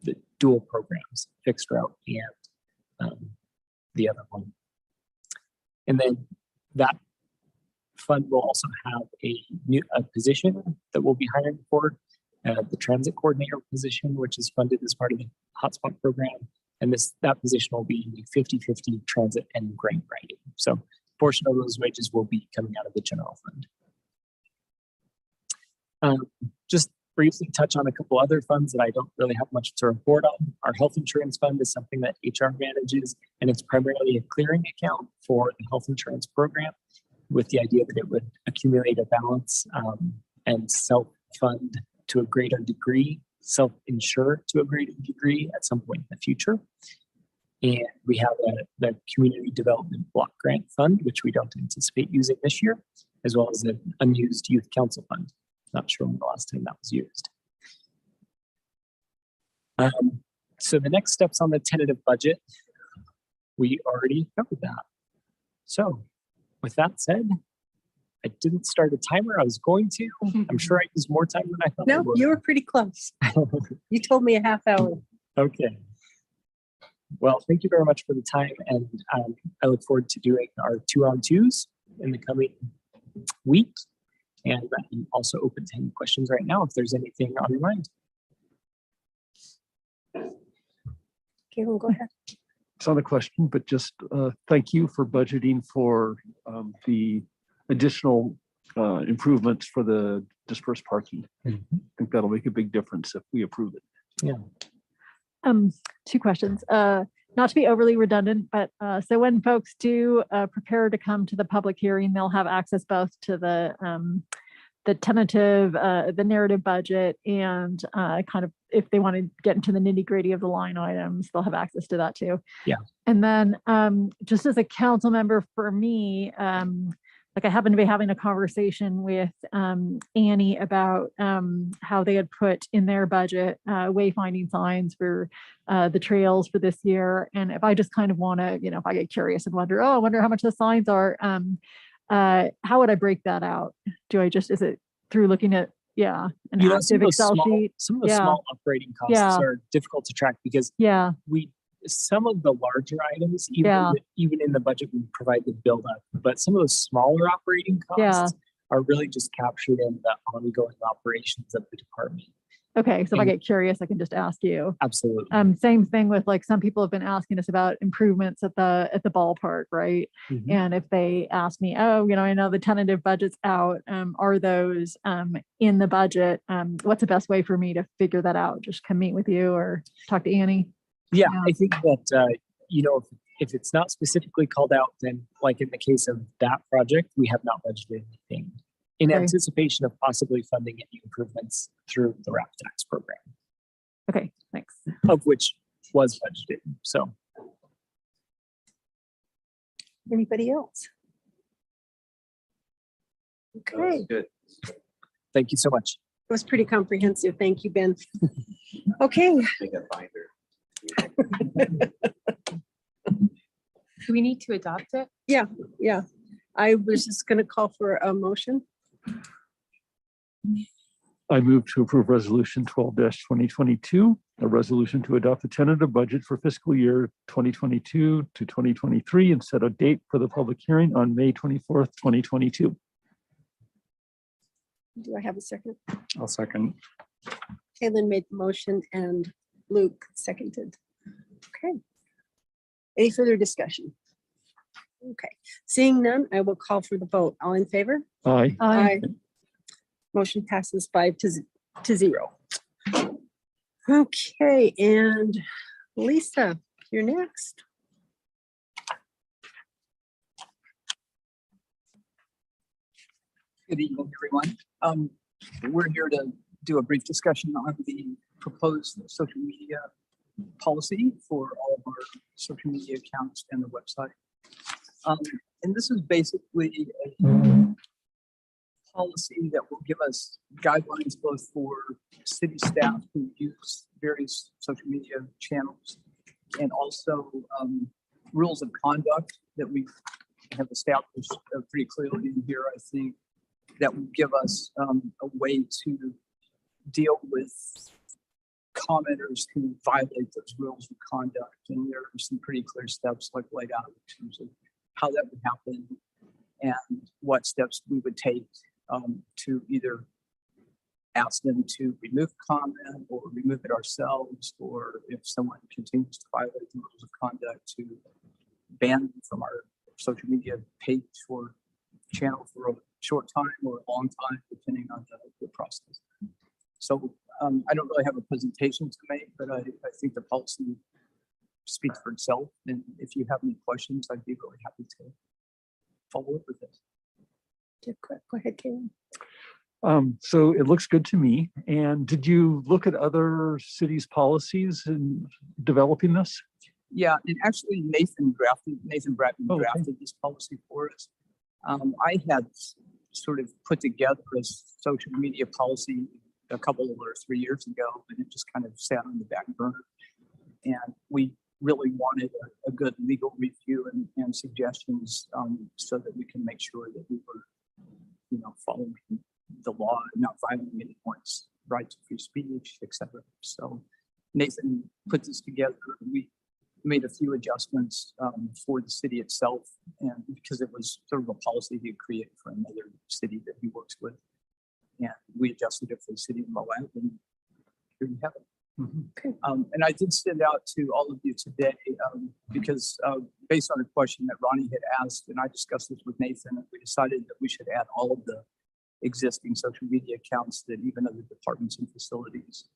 the dual programs, fixed route and the other one. And then that fund will also have a position that we'll be hiring for, the transit coordinator position, which is funded as part of the hotspot program. And that position will be 50-50 transit and grant writing. So a portion of those wages will be coming out of the general fund. Just briefly touch on a couple other funds that I don't really have much to report on. Our health insurance fund is something that HR manages, and it's primarily a clearing account for the health insurance program, with the idea that it would accumulate a balance and self-fund to a greater degree, self-insure to a greater degree at some point in the future. And we have the Community Development Block Grant Fund, which we don't anticipate using this year, as well as an unused Youth Council Fund. Not sure when the last time that was used. So the next steps on the tentative budget, we already covered that. So with that said, I didn't start a timer. I was going to. I'm sure I used more time than I thought I No, would. you were pretty close. You told me a half hour. Okay. Well, thank you very much for the time. And I look forward to doing our 2-on-2s in the coming week. And I'm also open to any questions right now if there's anything on your mind. Okay, we'll go ahead. It's not a question, but just thank you for budgeting for the additional improvements for the dispersed parking. I think that'll make a big difference if we approve it. Yeah. 2 questions. Not to be overly redundant, but so when folks do prepare to come to the public hearing, they'll have access both to the tentative, the narrative budget, and kind of if they want to get into the nitty gritty of the line items, they'll have access to that too. Yeah. And then just as a council member for me, like I happened to be having a conversation with Annie about how they had put in their budget wayfinding signs for the trails for this year. And if I just kind of want to, if I get curious and wonder, I wonder how much the signs are, how would I break that out? Is it through looking at, an active Excel sheet? Some of the small operating costs are difficult to track because some of the larger items, even in the budget, we provide the build up, but some of the smaller operating costs are really just captured in the ongoing operations of the department. Okay, so if I get curious, I can just ask you. Absolutely. Same thing with like some people have been asking us about improvements at the ballpark, right? Mm-hmm. And if they ask me, I know the tentative budget's out. Are those in the budget? What's the best way for me to figure that out? Just come meet with you or talk to Annie? Yeah, I think that if it's not specifically called out, then like in the case of that project, we have not budgeted anything in anticipation of possibly funding any improvements through the RAP tax program. Okay, thanks. of which was budgeted. So Anybody else? Okay, it Good. thank you so much. was pretty comprehensive. Thank you, Ben. Okay, Make a binder. Do we need to adopt it? yeah. I was just going to call for a motion. I move to approve resolution 12-2022, a resolution to adopt a tentative budget for fiscal year 2022 to 2023 and set a date for the public hearing on May 24th, 2022. Do I have a second? I'll second. Kaylin made the motion and Luke seconded. Okay. Any further discussion? Okay, seeing none, I will call for the vote. All in favor? Aye. Aye. Motion passes 5-0. Okay, and Lisa, you're next. Good evening, everyone. We're here to do a brief discussion on the proposed social media policy for all of our social media accounts and the website. And this is basically a policy that will give us guidelines both for city staff who use various social media channels and also rules of conduct that we have established pretty clearly in here, I think, that will give us a way to deal with commenters who violate those rules of conduct. And there are some pretty clear steps like laid out in terms of how that would happen and what steps we would take to either ask them to remove comment or remove it ourselves, or if someone continues to violate the rules of conduct, to ban them from our social media page or channel for a short time or a long time, depending on the process. So I don't really have a presentation to make, but I think the policy speaks for itself. And if you have any questions, I'd be really happy to follow up with this. Go ahead, Kaylin. So it looks good to me. And did you look at other cities' policies in developing this? Yeah, and actually Nathan Bratton Oh, okay. drafted this policy for us. I had sort of put together a social media policy a couple or 3 years ago, and it just kind of sat on the back burner. And we really wanted a good legal review and suggestions so that we can make sure that we were, following the law and not violating anyone's right to free speech, etc. So Nathan put this together. We made a few adjustments for the city itself, and because it was sort of a policy he created for another city that he works with, and we adjusted it for the city of Moab, and here you have it. And I did send out to all of you today because based on a question that Ronnie had asked, and I discussed this with Nathan, we decided that we should add all of the existing social media accounts that even other departments and facilities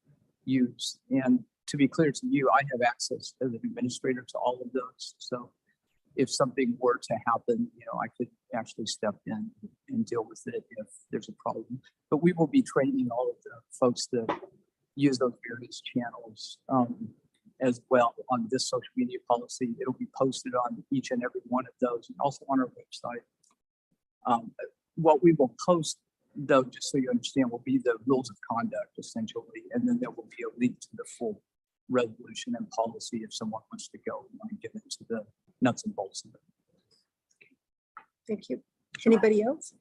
use. And to be clear to you, I have access as an administrator to all of those. So if something were to happen, I could actually step in and deal with it if there's a problem. But we will be training all of the folks that use those various channels as well on this social media policy. It'll be posted on each and every one of those and also on our website. What we will post, though, just so you understand, will be the rules of conduct essentially, and then there will be a link to the full resolution and policy if someone wants to go and get into the nuts and bolts of it. Thank you. Anybody else?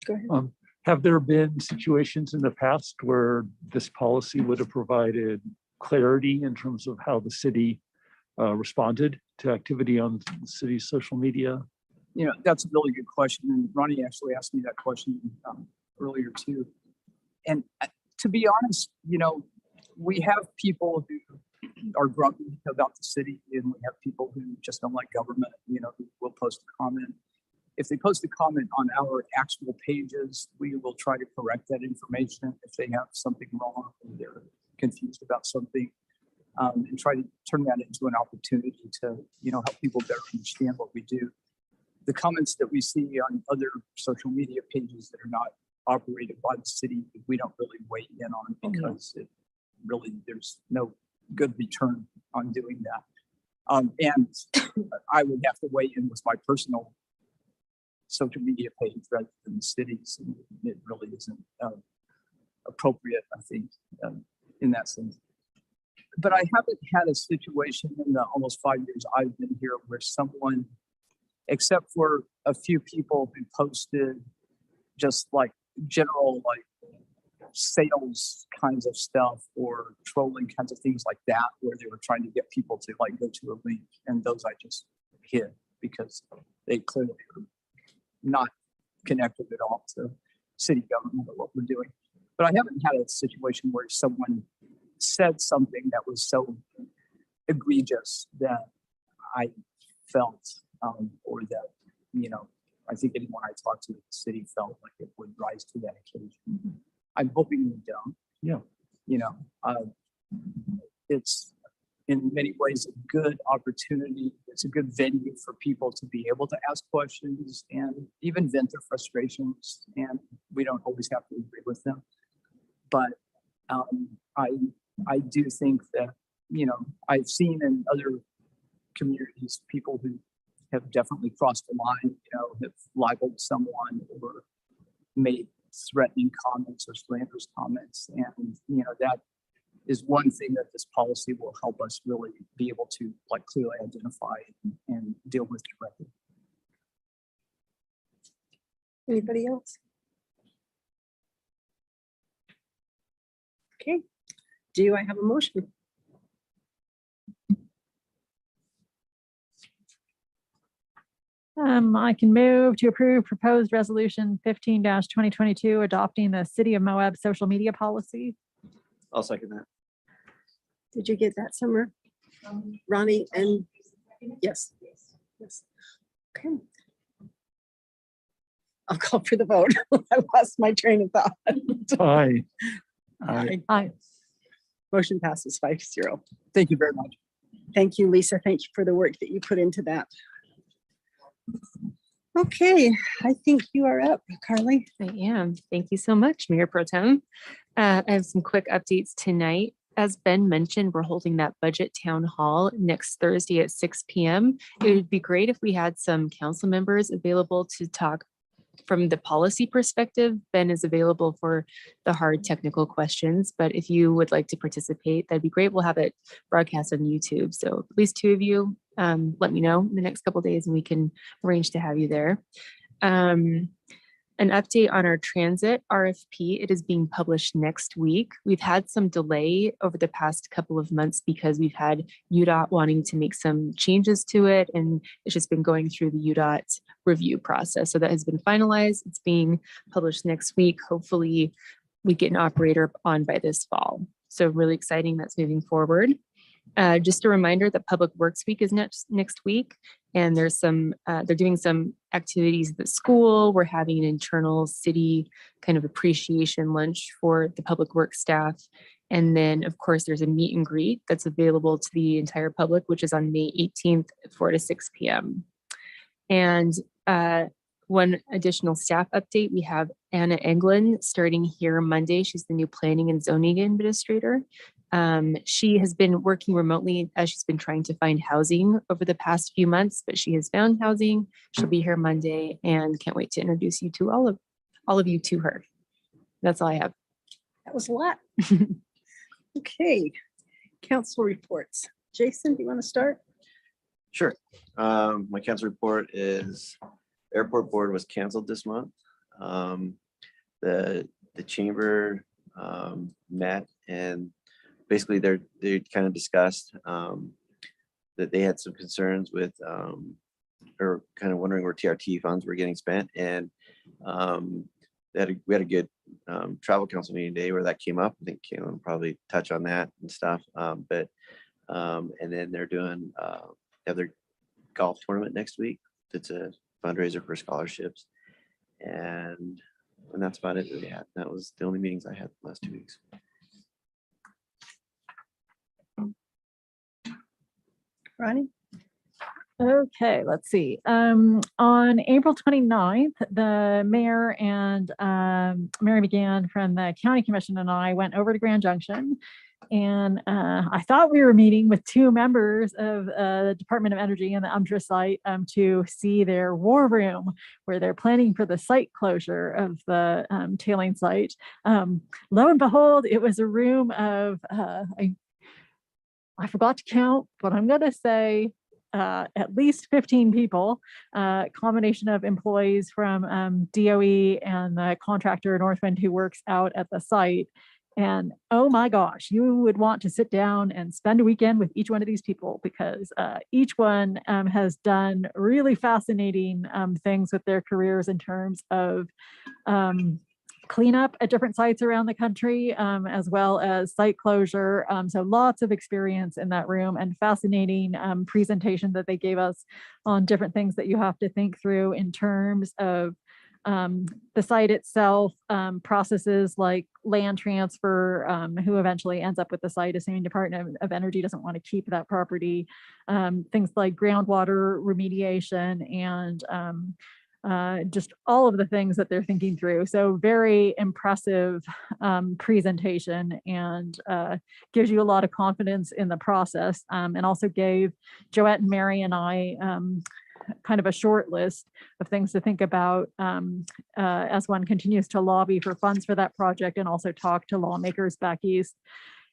Go ahead. Have there been situations in the past where this policy would have provided clarity in terms of how the city responded to activity on the city's social media? That's a really good question. And Ronnie actually asked me that question earlier too. And to be honest, we have people who are grumpy about the city, and we have people who just don't like government, who will post a comment. If they post a comment on our actual pages, we will try to correct that information if they have something wrong or they're confused about something, and try to turn that into an opportunity to, help people better understand what we do. The comments that we see on other social media pages that are not operated by the city, we don't really weigh in on because it really, there's no good return on doing that. And I would have to weigh in with my personal social media page rather than the city's. And it really isn't appropriate, I think, in that sense. But I haven't had a situation in the almost 5 years I've been here where someone, except for a few people who posted just like general like sales kinds of stuff or trolling kinds of things like that, where they were trying to get people to like go to a link, and those I just hid because they clearly are not connected at all to city government or what we're doing. But I haven't had a situation where someone said something that was so egregious that I felt, or that, you know, I think anyone I talked to in the city felt like it would rise to that occasion. I'm hoping we don't. Yeah. You know, it's in many ways a good opportunity. It's a good venue for people to be able to ask questions and even vent their frustrations. And we don't always have to agree with them. But I do think that, you know, I've seen in other communities people who have definitely crossed the line, you know, have libeled someone or made threatening comments or slanderous comments. And, you know, that is one thing that this policy will help us really be able to like clearly identify and deal with directly. Anybody else? Okay, do I have a motion? I can move to approve proposed resolution 15-2022, adopting the City of Moab social media policy. I'll second that. Did you get that, Summer? Ronnie and yes. Yes. Okay. I'll call for the vote. I lost my train of thought. Aye. Aye. Motion passes 5-0. Thank you very much. Thank you, Lisa. Thank you for the work that you put into that. Okay, I think you are up, Carly. I am. Thank you so much, Mayor Pro Tem. I have some quick updates tonight. As Ben mentioned, we're holding that budget town hall next Thursday at 6 p.m. It would be great if we had some council members available to talk from the policy perspective. Ben is available for the hard technical questions, but if you would like to participate, that'd be great. We'll have it broadcast on YouTube. So at least two of you, let me know in the next couple of days and we can arrange to have you there. An update on our transit RFP. It is being published next week. We've had some delay over the past couple of months because we've had UDOT wanting to make some changes to it, and it's just been going through the UDOT review process. So that has been finalized. It's being published next week. Hopefully we get an operator on by this fall. So really exciting that's moving forward. Just a reminder that Public Works Week is next week, and there's some they're doing some activities at the school. We're having an internal city kind of appreciation lunch for the public works staff, and then of course there's a meet and greet that's available to the entire public, which is on May 18th at 4 to 6 p.m. And one additional staff update: we have Anna Englund starting here Monday. She's the new planning and zoning administrator. She has been working remotely as she's been trying to find housing over the past few months, but she has found housing. She'll be here Monday and can't wait to introduce you to all of you to her. That's all I have. That was a lot. Okay, council reports. Jason, do you want to start? Sure. My council report is airport board was canceled this month. The chamber met and basically they kind of discussed that they had some concerns with or kind of wondering where TRT funds were getting spent, and we had a good travel council meeting day where that came up. I think Caitlin will probably touch on that and stuff. And then they're doing have their golf tournament next week. It's a fundraiser for scholarships, and that's about it. Yeah, that was the only meetings I had the last 2 weeks. Ronnie? Okay, let's see. On April 29th, the mayor and Mary McGann from the County Commission and I went over to Grand Junction. And I thought we were meeting with two members of the Department of Energy and the UMDRA site to see their war room where they're planning for the site closure of the tailing site. Lo and behold, it was a room of, I forgot to count, but I'm going to say at least 15 people, combination of employees from DOE and the contractor Northwind who works out at the site. And oh my gosh, you would want to sit down and spend a weekend with each one of these people because each one has done really fascinating things with their careers in terms of cleanup at different sites around the country, as well as site closure. So lots of experience in that room and fascinating presentation that they gave us on different things that you have to think through in terms of the site itself, processes like land transfer, who eventually ends up with the site, assuming Department of Energy doesn't want to keep that property, things like groundwater remediation and just all of the things that they're thinking through. So very impressive presentation and gives you a lot of confidence in the process, and also gave Joette and Mary and I kind of a short list of things to think about as one continues to lobby for funds for that project and also talk to lawmakers back east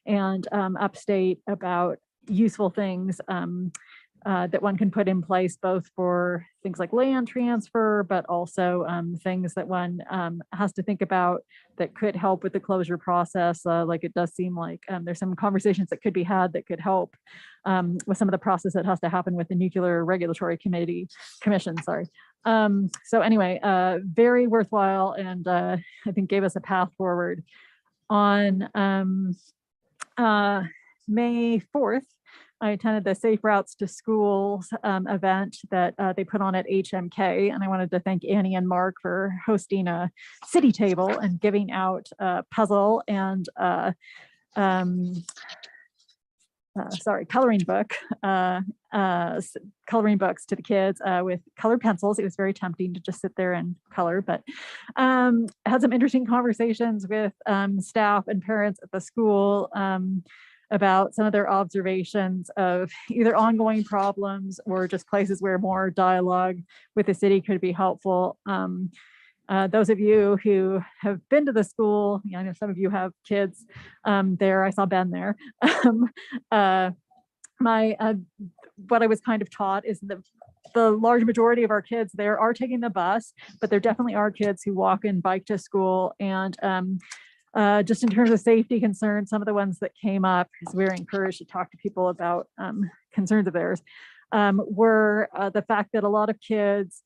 and upstate about useful things that one can put in place, both for things like land transfer, but also things that one has to think about that could help with the closure process. Like it does seem like there's some conversations that could be had that could help with some of the process that has to happen with the Nuclear Regulatory Commission. Sorry. So anyway, very worthwhile and I think gave us a path forward. On May 4th, I attended the Safe Routes to Schools event that they put on at HMK. And I wanted to thank Annie and Mark for hosting a city table and giving out a puzzle and coloring book, coloring books to the kids with colored pencils. It was very tempting to just sit there and color, but had some interesting conversations with staff and parents at the school about some of their observations of either ongoing problems or just places where more dialogue with the city could be helpful. Those of you who have been to the school, I know some of you have kids there. I saw Ben there. What I was kind of taught is the large majority of our kids there are taking the bus, but there definitely are kids who walk and bike to school. And just in terms of safety concerns, some of the ones that came up, because we were encouraged to talk to people about concerns of theirs, were the fact that a lot of kids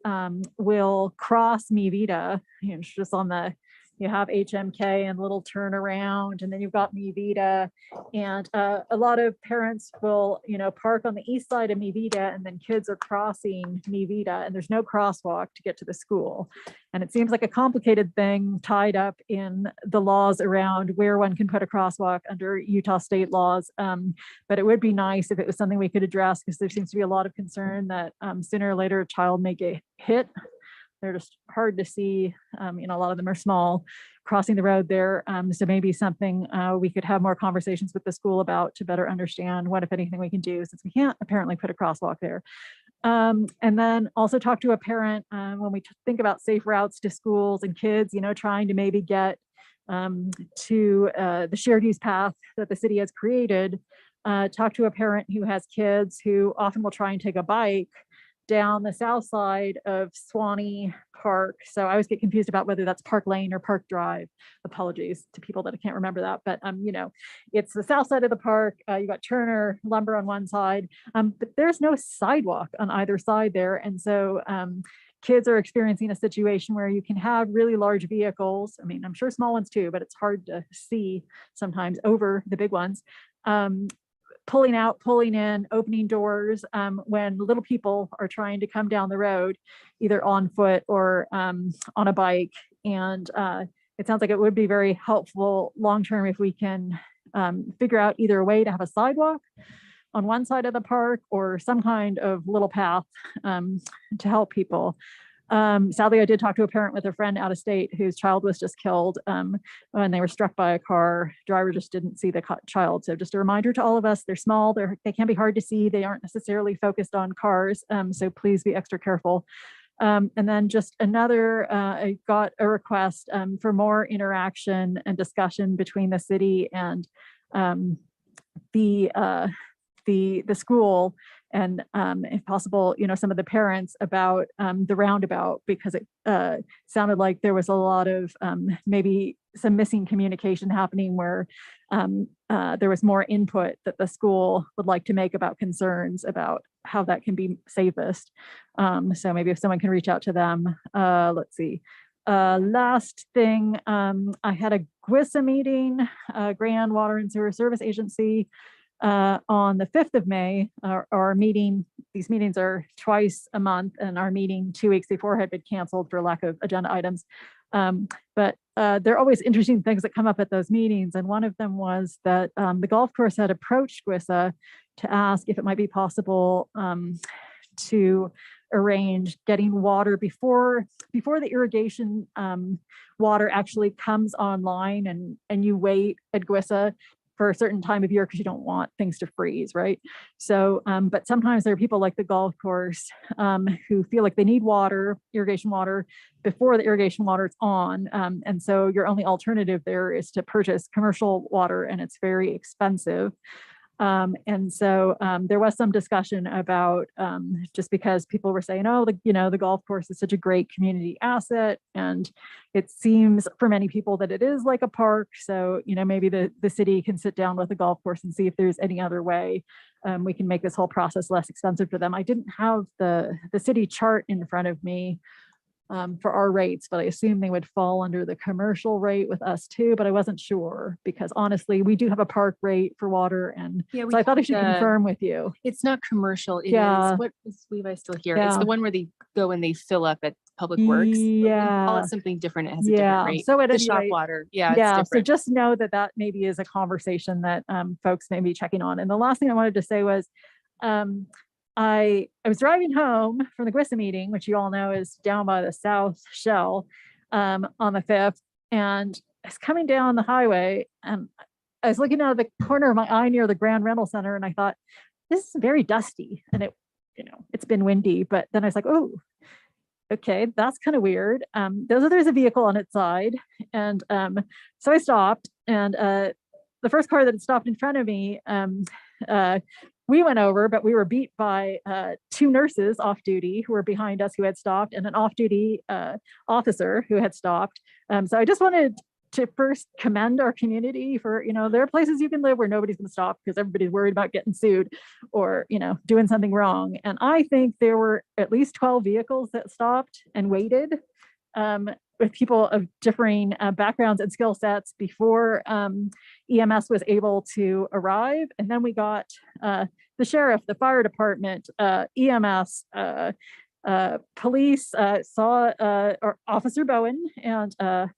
will cross Mi Vida, it's just on the, you have HMK and little turnaround, and then you've got Mi Vida, and a lot of parents will, park on the east side of Mi Vida, and then kids are crossing Mi Vida, and there's no crosswalk to get to the school. And it seems like a complicated thing tied up in the laws around where one can put a crosswalk under Utah state laws. But it would be nice if it was something we could address, because there seems to be a lot of concern that sooner or later a child may get hit. They're just hard to see. A lot of them are small crossing the road there. So maybe something we could have more conversations with the school about to better understand what, if anything, we can do, since we can't apparently put a crosswalk there. And then also talk to a parent when we think about safe routes to schools and kids, trying to maybe get to the shared use path that the city has created. Talk to a parent who has kids who often will try and take a bike down the south side of Swanee Park. So I always get confused about whether that's Park Lane or Park Drive. Apologies to people that I can't remember that, but it's the south side of the park. You got Turner Lumber on one side, but there's no sidewalk on either side there. And so kids are experiencing a situation where you can have really large vehicles. I mean, I'm sure small ones too, but it's hard to see sometimes over the big ones. Pulling out, pulling in, opening doors when little people are trying to come down the road, either on foot or on a bike. And it sounds like it would be very helpful long-term if we can figure out either a way to have a sidewalk on one side of the park or some kind of little path to help people. Sadly, I did talk to a parent with a friend out of state whose child was just killed when they were struck by a car. Driver just didn't see the child. So just a reminder to all of us, they're small, they can be hard to see. They aren't necessarily focused on cars. So please be extra careful. And then just another, I got a request for more interaction and discussion between the city and the school, and if possible, some of the parents about the roundabout, because it sounded like there was a lot of maybe some missing communication happening where there was more input that the school would like to make about concerns about how that can be safest. So maybe if someone can reach out to them. Let's see. Last thing, I had a GWISA meeting, Grand Water and Sewer Service Agency, on the 5th of May. Our meeting, these meetings are twice a month, and our meeting 2 weeks before had been canceled for lack of agenda items. But there are always interesting things that come up at those meetings. And one of them was that the golf course had approached GWISA to ask if it might be possible to arrange getting water before the irrigation water actually comes online, and you wait at GWISA for a certain time of year because you don't want things to freeze, right? So, but sometimes there are people like the golf course who feel like they need water, irrigation water, before the irrigation water is on. And so your only alternative there is to purchase commercial water, and it's very expensive. And so there was some discussion about just because people were saying, oh, the golf course is such a great community asset, and it seems for many people that it is like a park. So, maybe the city can sit down with the golf course and see if there's any other way we can make this whole process less expensive for them. I didn't have the city chart in front of me for our rates, but I assume they would fall under the commercial rate with us too, but I wasn't sure because honestly, we do have a park rate for water, and Yeah, so I thought I should confirm with you. It's not commercial. It Yeah. is, what is Levi still here? It's Yeah. the one where they go and they fill up at Public Works. We call Yeah. it something different. It has a different rate. So at The any shop rate, water. Yeah, it's yeah. So different. just know that maybe is a conversation that folks may be checking on. And the last thing I wanted to say was, I was driving home from the GWISA meeting, which you all know is down by the South Shell on the 5th. And I was coming down the highway, and I was looking out of the corner of my eye near the Grand Rental Center, and I thought, this is very dusty. And it's been windy, but then I was like, oh, okay, that's kind of weird. There's a vehicle on its side. And so I stopped, and the first car that had stopped in front of me, we went over, but we were beat by 2 nurses off duty who were behind us who had stopped, and an off-duty officer who had stopped. So I just wanted to first commend our community for, there are places you can live where nobody's going to stop because everybody's worried about getting sued or, doing something wrong. And I think there were at least 12 vehicles that stopped and waited with people of differing backgrounds and skill sets before EMS was able to arrive. And then we got the sheriff, the fire department, EMS, police, saw Officer Bowen, and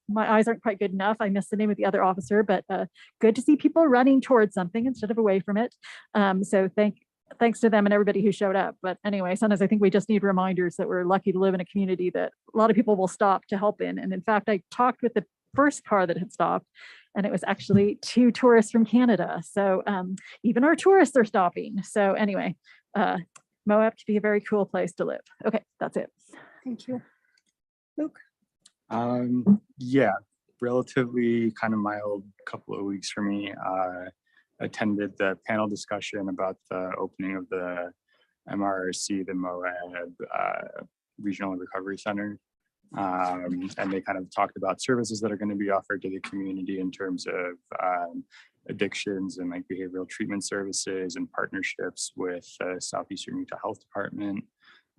my eyes aren't quite good enough. I missed the name of the other officer, but good to see people running towards something instead of away from it. So thanks to them and everybody who showed up. But anyway, sometimes I think we just need reminders that we're lucky to live in a community that a lot of people will stop to help in. And in fact, I talked with the first car that had stopped, and it was actually 2 tourists from Canada. So even our tourists are stopping. So anyway, Moab can be a very cool place to live. Okay, that's it. Thank you. Luke? Yeah, relatively kind of mild couple of weeks for me. Attended the panel discussion about the opening of the MRC, the Moab Regional Recovery Center. And they kind of talked about services that are going to be offered to the community in terms of addictions and like behavioral treatment services and partnerships with Southeastern Utah Health Department.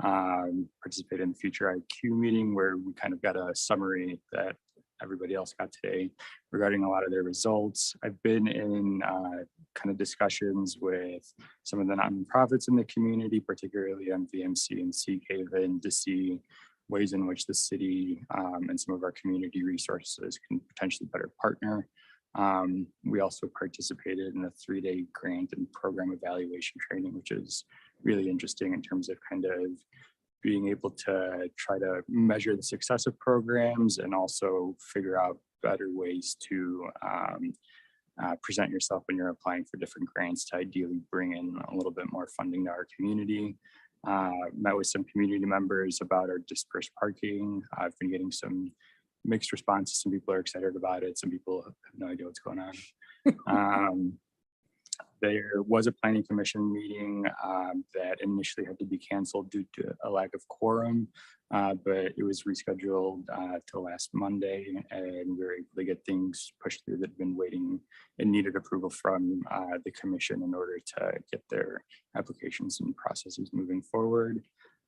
Participated in the Future IQ meeting where we kind of got a summary that everybody else got today regarding a lot of their results. I've been in kind of discussions with some of the nonprofits in the community, particularly MVMC and Seahaven, to see ways in which the city and some of our community resources can potentially better partner We also participated in a 3-day grant and program evaluation training, which is really interesting in terms of kind of being able to try to measure the success of programs and also figure out better ways to present yourself when you're applying for different grants to ideally bring in a little bit more funding to our community. Met with some community members about our dispersed parking. I've been getting some mixed responses. Some people are excited about it. Some people have no idea what's going on. There was a planning commission meeting that initially had to be canceled due to a lack of quorum, but it was rescheduled to last Monday, and we were able to get things pushed through that had been waiting and needed approval from the commission in order to get their applications and processes moving forward.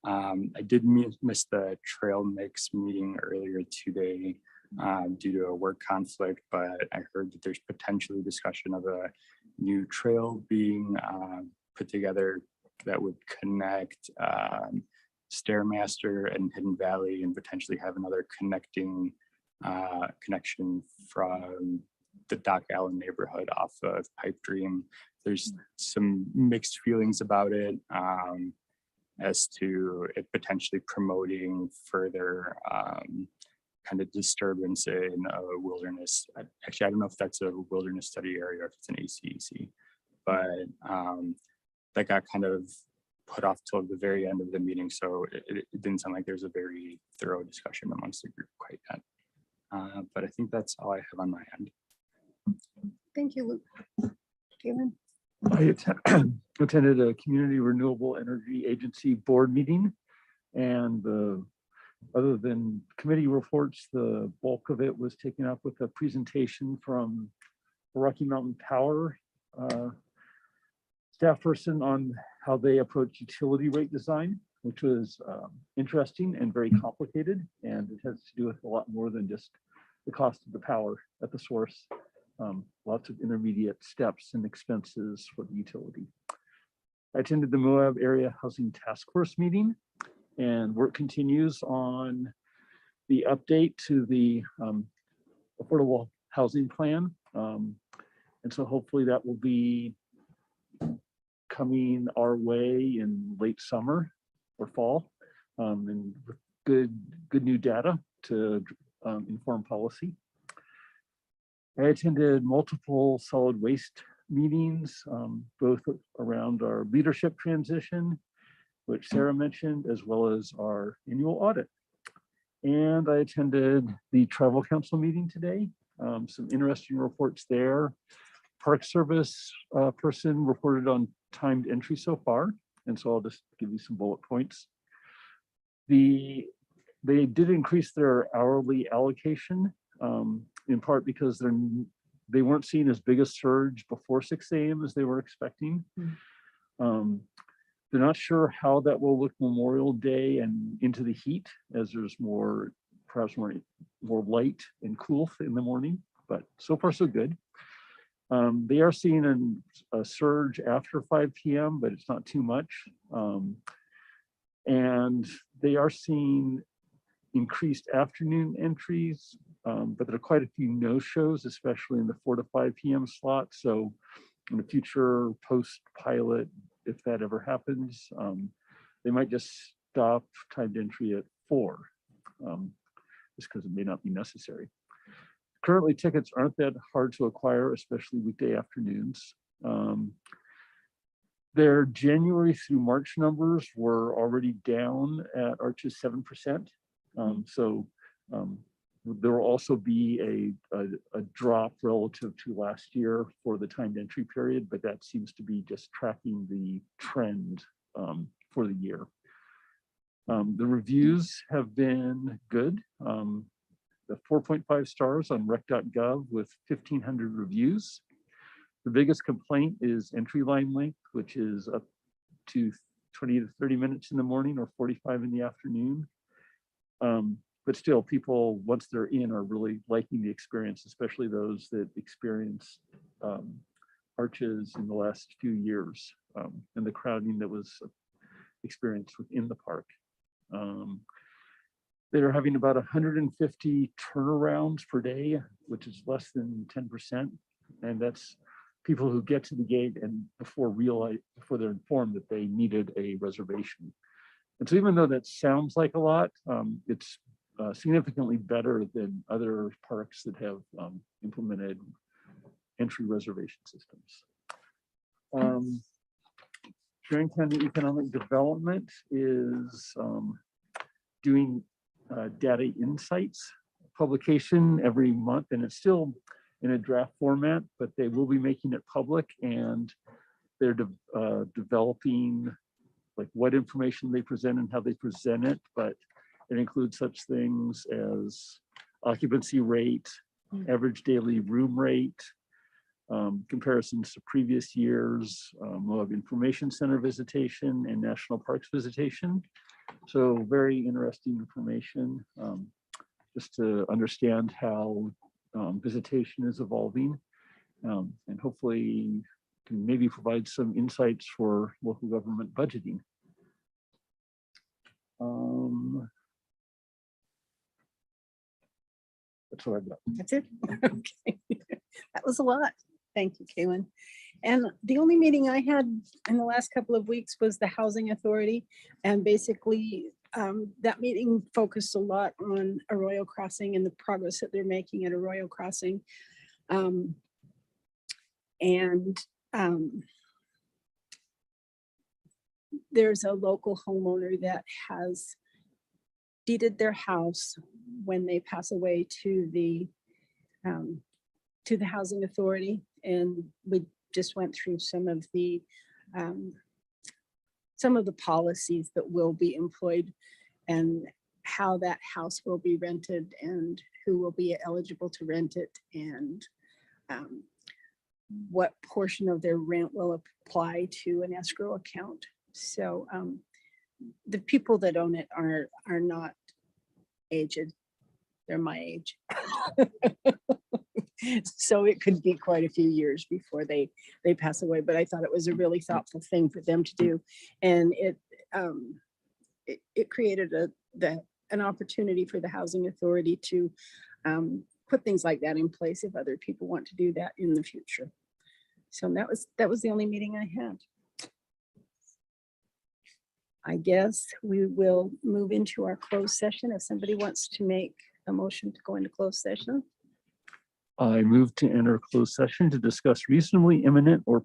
I did miss the trail mix meeting earlier today due to a work conflict, but I heard that there's potentially discussion of a new trail being put together that would connect Stairmaster and Hidden Valley and potentially have another connecting connection from the Dock Allen neighborhood off of Pipe Dream. There's some mixed feelings about it as to it potentially promoting further kind of disturbance in a wilderness. Actually, I don't know if that's a wilderness study area or if it's an ACEC, but that got kind of put off till the very end of the meeting. So it didn't sound like there's a very thorough discussion amongst the group quite yet. But I think that's all I have on my end. Thank you, Luke. Galen? I attended a Community Renewable Energy Agency board meeting, and other than committee reports, the bulk of it was taken up with a presentation from Rocky Mountain Power staff person on how they approach utility rate design, which was interesting and very complicated, and it has to do with a lot more than just the cost of the power at the source. Lots of intermediate steps and expenses for the utility. I attended the Moab Area Housing Task Force meeting, and work continues on the update to the affordable housing plan. And so hopefully that will be coming our way in late summer or fall, and with good new data to inform policy. I attended multiple solid waste meetings, both around our leadership transition, which Sarah mentioned, as well as our annual audit. And I attended the Tribal Council meeting today. Some interesting reports there. Park Service person reported on timed entry so far, and so I'll just give you some bullet points. They did increase their hourly allocation, in part because they weren't seeing as big a surge before 6 a.m. as they were expecting. They're not sure how that will look Memorial Day and into the heat, as there's perhaps more light and cool in the morning, but so far so good. They are seeing a surge after 5 p.m., but it's not too much. And they are seeing increased afternoon entries, but there are quite a few no-shows, especially in the 4 to 5 p.m. slot. So in the future post-pilot, if that ever happens, they might just stop timed entry at 4, just because it may not be necessary. Currently, tickets aren't that hard to acquire, especially weekday afternoons. Their January through March numbers were already down at Arches 7%. There will also be a drop relative to last year for the timed entry period, but that seems to be just tracking the trend for the year. The reviews have been good. The 4.5 stars on rec.gov with 1,500 reviews. The biggest complaint is entry line length, which is up to 20 to 30 minutes in the morning or 45 in the afternoon. But still, people, once they're in, are really liking the experience, especially those that experienced Arches in the last few years, and the crowding that was experienced within the park. They're having about 150 turnarounds per day, which is less than 10%. And that's people who get to the gate and before they're informed that they needed a reservation. And so even though that sounds like a lot, it's significantly better than other parks that have implemented entry reservation systems. Sharing County Economic Development is doing data insights publication every month, and it's still in a draft format, but they will be making it public, and they're developing like what information they present and how they present it, but it includes such things as occupancy rate, average daily room rate, comparisons to previous years. We'll have information center visitation and national parks visitation. So very interesting information, just to understand how visitation is evolving, and hopefully can maybe provide some insights for local government budgeting. That's what I've got. That's it. Okay. That was a lot. Thank you, Kaylin. And the only meeting I had in the last couple of weeks was the Housing Authority. And basically that meeting focused a lot on Arroyo Crossing and the progress that they're making at Arroyo Crossing. There's a local homeowner that has deeded their house when they pass away to the Housing Authority, and we just went through some of the policies that will be employed and how that house will be rented and who will be eligible to rent it, and what portion of their rent will apply to an escrow account. So the people that own it are not aged. They're my age. So it could be quite a few years before they pass away, but I thought it was a really thoughtful thing for them to do. And it created an opportunity for the Housing Authority to put things like that in place if other people want to do that in the future. So that was the only meeting I had. I guess we will move into our closed session if somebody wants to make a motion to go into closed session. I move to enter closed session to discuss reasonably imminent or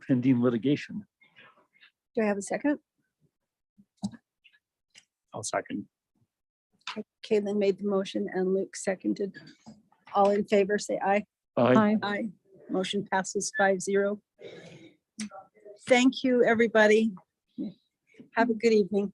pending litigation. Do I have a second? I'll second. Caitlin made the motion and Luke seconded. All in favor, say aye. Aye. Aye. Motion passes 5-0. Thank you, everybody. Have a good evening.